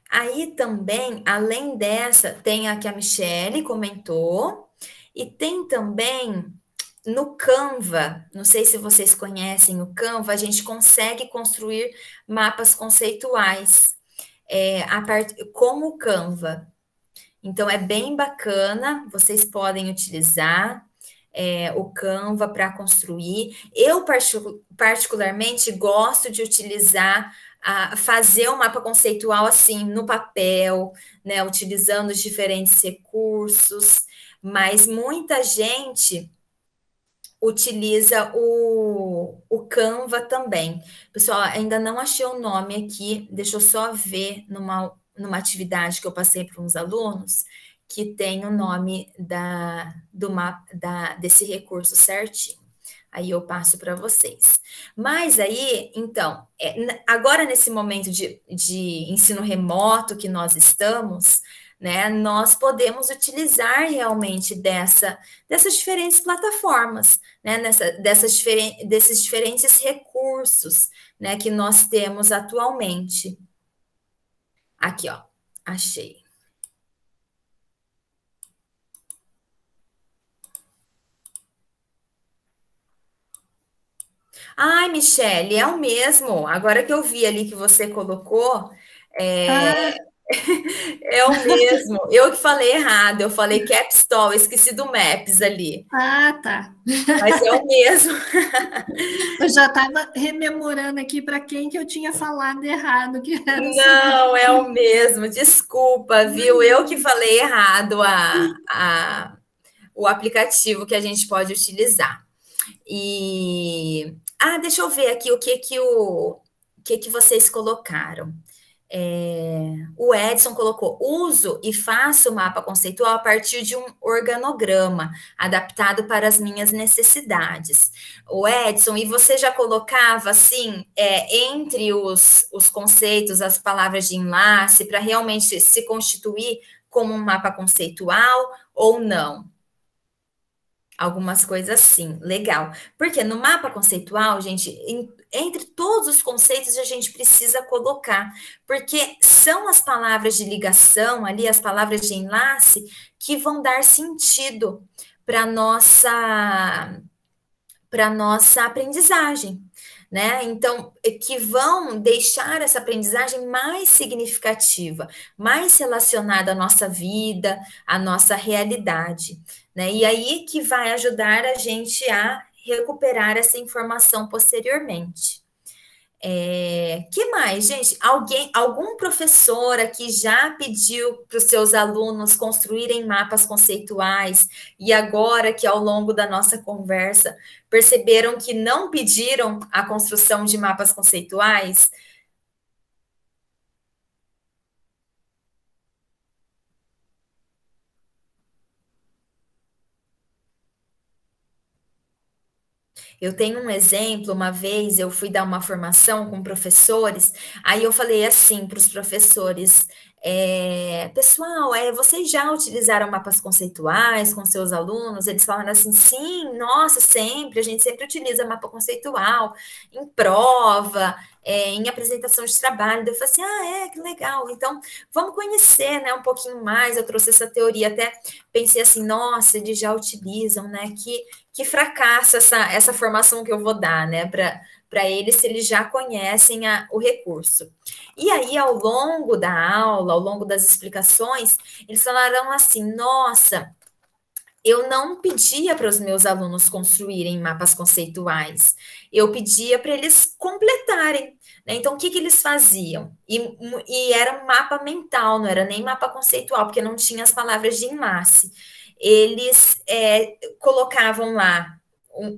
Aí também, além dessa, tem a que a Michelle comentou, e tem também no Canva, não sei se vocês conhecem o Canva, a gente consegue construir mapas conceituais como o Canva. Então, é bem bacana, vocês podem utilizar o Canva para construir. Eu, particularmente, gosto de utilizar, fazer um mapa conceitual assim, no papel, né, utilizando os diferentes recursos, mas muita gente utiliza o Canva também. Pessoal, ainda não achei o nome aqui, deixa eu só ver numa atividade que eu passei para uns alunos, que tem o nome desse recurso certinho. Aí eu passo para vocês. Mas aí, então, agora nesse momento de ensino remoto que nós estamos, né, nós podemos utilizar realmente dessas diferentes plataformas, né, desses diferentes recursos, né, que nós temos atualmente. Aqui, ó, achei. Ai, Michele, é o mesmo. Agora que eu vi ali que você colocou, É o mesmo. Eu que falei errado, eu falei Capstone, esqueci do Maps ali. Ah, tá. Mas é o mesmo. Eu já estava rememorando aqui para quem que eu tinha falado errado, que era o Não, é o segundo. mesmo. Desculpa, viu? Eu que falei errado o aplicativo que a gente pode utilizar. Deixa eu ver aqui o que vocês colocaram. O Edson colocou: uso e faço o mapa conceitual a partir de um organograma adaptado para as minhas necessidades. O Edson, e você já colocava assim, entre os conceitos, as palavras de enlace, para realmente se constituir como um mapa conceitual ou não? Algumas coisas assim, legal. Porque no mapa conceitual, gente, entre todos os conceitos a gente precisa colocar, porque são as palavras de ligação ali, as palavras de enlace, que vão dar sentido para nossa aprendizagem, né? Então, que vão deixar essa aprendizagem mais significativa, mais relacionada à nossa vida, à nossa realidade, né? E aí que vai ajudar a gente a recuperar essa informação posteriormente. Que mais, gente? Algum professor aqui já pediu para os seus alunos construírem mapas conceituais e agora que ao longo da nossa conversa perceberam que não pediram a construção de mapas conceituais? Eu tenho um exemplo, uma vez eu fui dar uma formação com professores, aí eu falei assim para os professores, pessoal, vocês já utilizaram mapas conceituais com seus alunos? Eles falaram assim, sim, nossa, sempre, a gente sempre utiliza mapa conceitual em prova, em apresentação de trabalho. Daí eu falei assim, que legal, então vamos conhecer, né, um pouquinho mais, eu trouxe essa teoria, até pensei assim, nossa, eles já utilizam, né, que fracasso essa formação que eu vou dar, né, para eles, se eles já conhecem o recurso. E aí, ao longo da aula, ao longo das explicações, eles falaram assim: nossa, eu não pedia para os meus alunos construírem mapas conceituais, eu pedia para eles completarem. Né? Então, o que eles faziam? E era um mapa mental, não era nem mapa conceitual, porque não tinha as palavras de enlace. Eles colocavam lá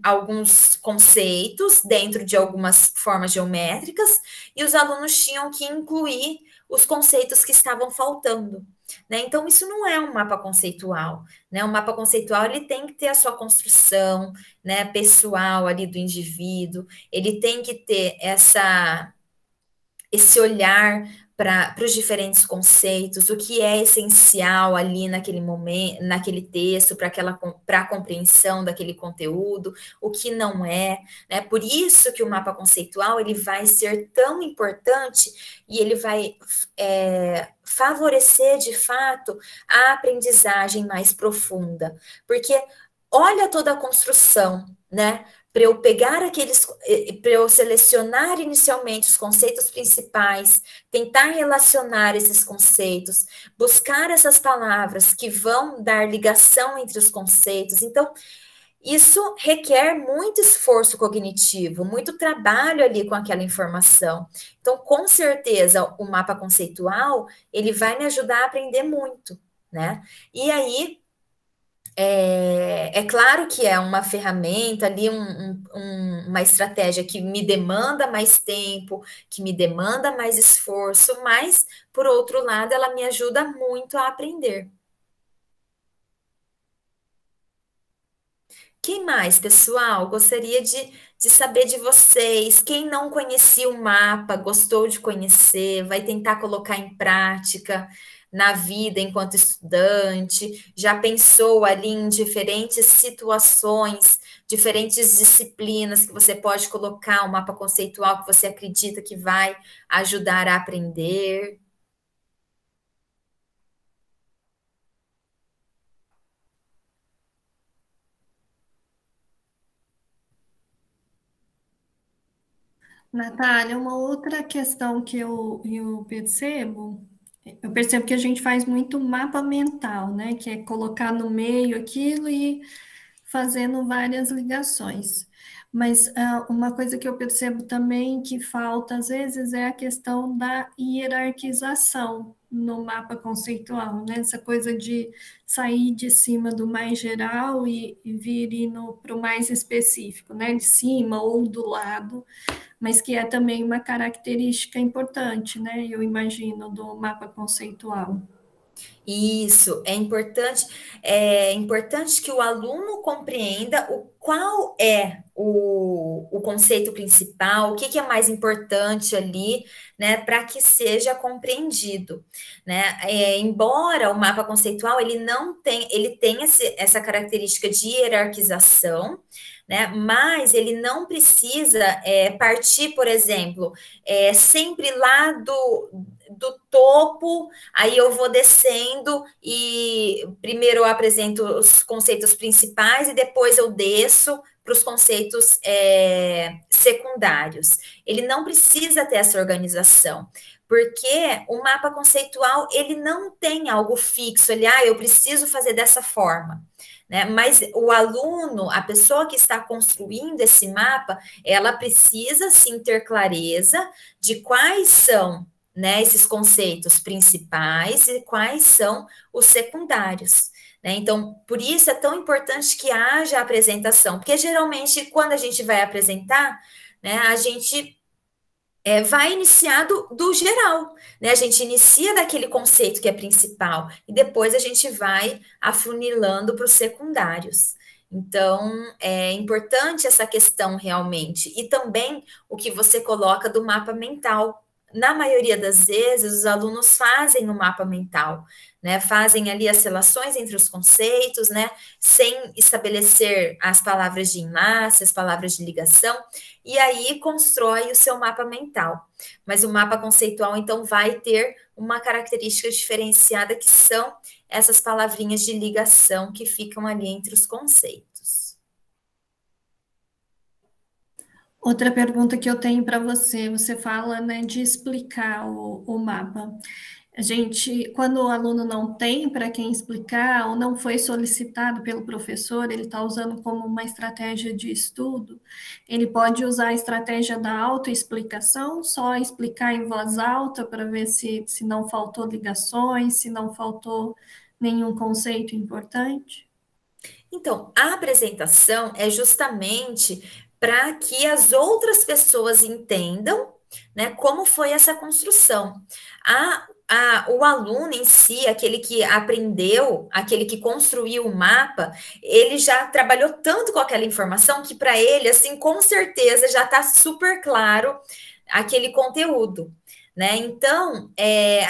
alguns conceitos dentro de algumas formas geométricas e os alunos tinham que incluir os conceitos que estavam faltando. Né? Então, isso não é um mapa conceitual. Né? O mapa conceitual ele tem que ter a sua construção, né, pessoal ali do indivíduo, ele tem que ter esse olhar para os diferentes conceitos, o que é essencial ali naquele momento, naquele texto, para a compreensão daquele conteúdo, o que não é, né? Por isso que o mapa conceitual ele vai ser tão importante e ele vai favorecer de fato a aprendizagem mais profunda, porque olha toda a construção, né? Para eu pegar para eu selecionar inicialmente os conceitos principais, tentar relacionar esses conceitos, buscar essas palavras que vão dar ligação entre os conceitos. Então, isso requer muito esforço cognitivo, muito trabalho ali com aquela informação. Então, com certeza, o mapa conceitual, ele vai me ajudar a aprender muito, né? E aí, claro que é uma ferramenta ali, uma estratégia que me demanda mais tempo, que me demanda mais esforço, mas, por outro lado, ela me ajuda muito a aprender. Quem mais, pessoal? Gostaria de saber de vocês. Quem não conhecia o mapa, gostou de conhecer, vai tentar colocar em prática na vida enquanto estudante, já pensou ali em diferentes situações, diferentes disciplinas que você pode colocar um mapa conceitual que você acredita que vai ajudar a aprender? Natália, uma outra questão que eu percebo Eu percebo que a gente faz muito mapa mental, né? Que é colocar no meio aquilo e fazendo várias ligações. Mas uma coisa que eu percebo também que falta às vezes é a questão da hierarquização no mapa conceitual, né? Essa coisa de sair de cima do mais geral e vir indo para o mais específico, né? De cima ou do lado, mas que é também uma característica importante, né? Eu imagino, do mapa conceitual. Isso, é importante que o aluno compreenda qual é o conceito principal, o que, que é mais importante ali, né, para que seja compreendido, né? Embora o mapa conceitual ele tem essa característica de hierarquização, né? Mas ele não precisa partir, por exemplo, sempre lá do topo. Aí eu vou descendo e primeiro eu apresento os conceitos principais e depois eu desço para os conceitos secundários. Ele não precisa ter essa organização, porque o mapa conceitual ele não tem algo fixo, eu preciso fazer dessa forma. Né? Mas o aluno, a pessoa que está construindo esse mapa, ela precisa sim ter clareza de quais são, né, esses conceitos principais e quais são os secundários. Né? Então, por isso é tão importante que haja apresentação, porque geralmente quando a gente vai apresentar, né, a gente vai iniciar do geral, né? A gente inicia daquele conceito que é principal e depois a gente vai afunilando para os secundários. Então, é importante essa questão realmente. E também o que você coloca do mapa mental. Na maioria das vezes, os alunos fazem o mapa mental, né? Fazem ali as relações entre os conceitos, né? Sem estabelecer as palavras de enlace, as palavras de ligação, e aí constrói o seu mapa mental. Mas o mapa conceitual, então, vai ter uma característica diferenciada, que são essas palavrinhas de ligação que ficam ali entre os conceitos. Outra pergunta que eu tenho para você, você fala, né, de explicar o mapa. A gente, quando o aluno não tem para quem explicar ou não foi solicitado pelo professor, ele está usando como uma estratégia de estudo, ele pode usar a estratégia da autoexplicação, só explicar em voz alta para ver se não faltou ligações, se não faltou nenhum conceito importante. Então, a apresentação é justamente para que as outras pessoas entendam, né, como foi essa construção. O aluno em si, aquele que aprendeu, aquele que construiu o mapa, ele já trabalhou tanto com aquela informação que para ele, assim, com certeza já está super claro aquele conteúdo. Né? Então,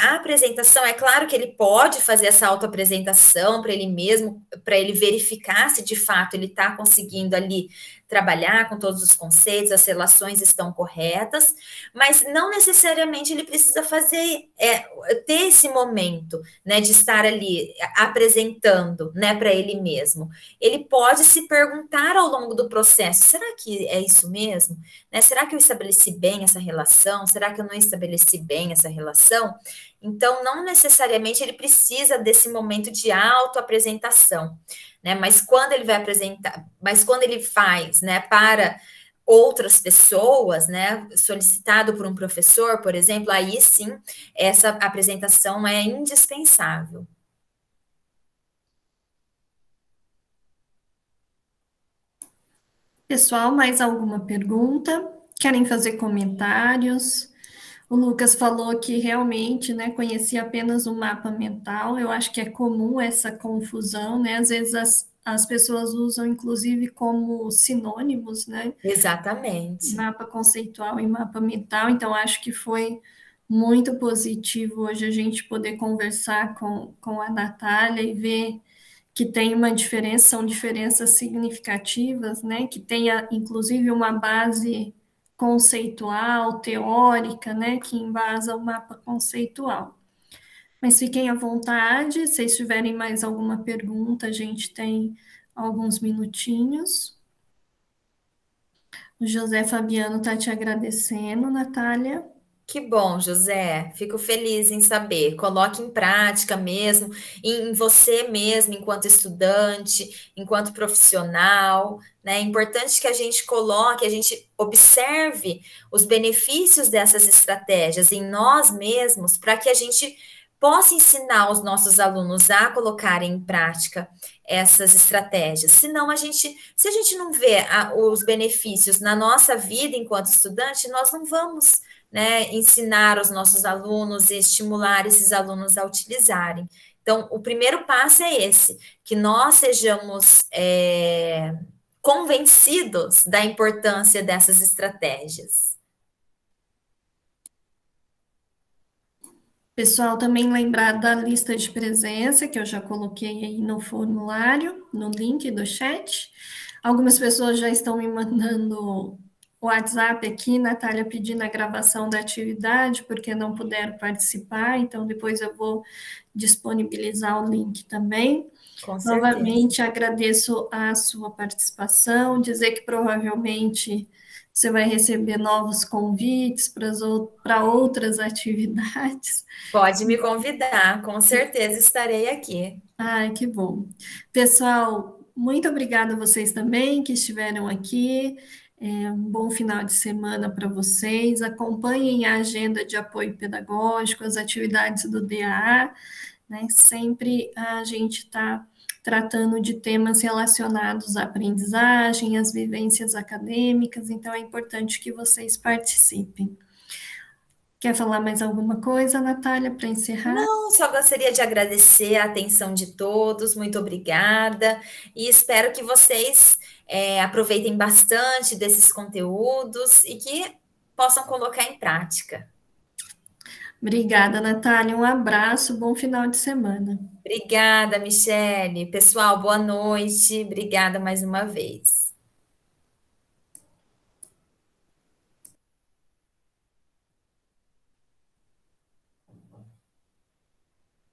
a apresentação, é claro que ele pode fazer essa autoapresentação para ele mesmo, para ele verificar se de fato ele está conseguindo ali trabalhar com todos os conceitos, as relações estão corretas, mas não necessariamente ele precisa ter esse momento, né, de estar ali apresentando, né, para ele mesmo. Ele pode se perguntar ao longo do processo: será que é isso mesmo? Né? Será que eu estabeleci bem essa relação? Será que eu não estabeleci bem essa relação? Então, não necessariamente ele precisa desse momento de autoapresentação, né? Mas quando ele vai apresentar, mas quando ele faz, né, para outras pessoas, né, solicitado por um professor, por exemplo, aí sim, essa apresentação é indispensável. Pessoal, mais alguma pergunta? Querem fazer comentários? O Lucas falou que realmente, né, conhecia apenas o mapa mental. Eu acho que é comum essa confusão, né? Às vezes as pessoas usam, inclusive, como sinônimos, né? Exatamente. Mapa conceitual e mapa mental. Então, acho que foi muito positivo hoje a gente poder conversar com a Natália e ver que tem uma diferença, são diferenças significativas, né? Que tenha, inclusive, uma base conceitual, teórica, né? Que embasa o mapa conceitual. Mas fiquem à vontade, se vocês tiverem mais alguma pergunta, a gente tem alguns minutinhos. O José Fabiano está te agradecendo, Natália. Que bom, José. Fico feliz em saber. Coloque em prática mesmo, em você mesmo, enquanto estudante, enquanto profissional, né? É importante que a gente coloque, a gente observe os benefícios dessas estratégias em nós mesmos, para que a gente possa ensinar os nossos alunos a colocarem em prática essas estratégias. Senão, se a gente não vê os benefícios na nossa vida enquanto estudante, nós não vamos, né, ensinar os nossos alunos e estimular esses alunos a utilizarem. Então, o primeiro passo é esse, que nós sejamos convencidos da importância dessas estratégias. Pessoal, também lembrar da lista de presença, que eu já coloquei aí no formulário, no link do chat. Algumas pessoas já estão me mandando o WhatsApp aqui, Natália, pedindo a gravação da atividade, porque não puderam participar, então depois eu vou disponibilizar o link também. Com certeza. Novamente, agradeço a sua participação, dizer que provavelmente você vai receber novos convites para outras atividades. Pode me convidar, com certeza estarei aqui. Ai, que bom. Pessoal, muito obrigada a vocês também que estiveram aqui. Um bom final de semana para vocês. Acompanhem a agenda de apoio pedagógico, as atividades do DAA, né? Sempre a gente está tratando de temas relacionados à aprendizagem, às vivências acadêmicas, então é importante que vocês participem. Quer falar mais alguma coisa, Natália, para encerrar? Não, só gostaria de agradecer a atenção de todos, muito obrigada, e espero que vocês aproveitem bastante desses conteúdos e que possam colocar em prática. Obrigada, Natália. Um abraço, bom final de semana. Obrigada, Michele. Pessoal, boa noite. Obrigada mais uma vez.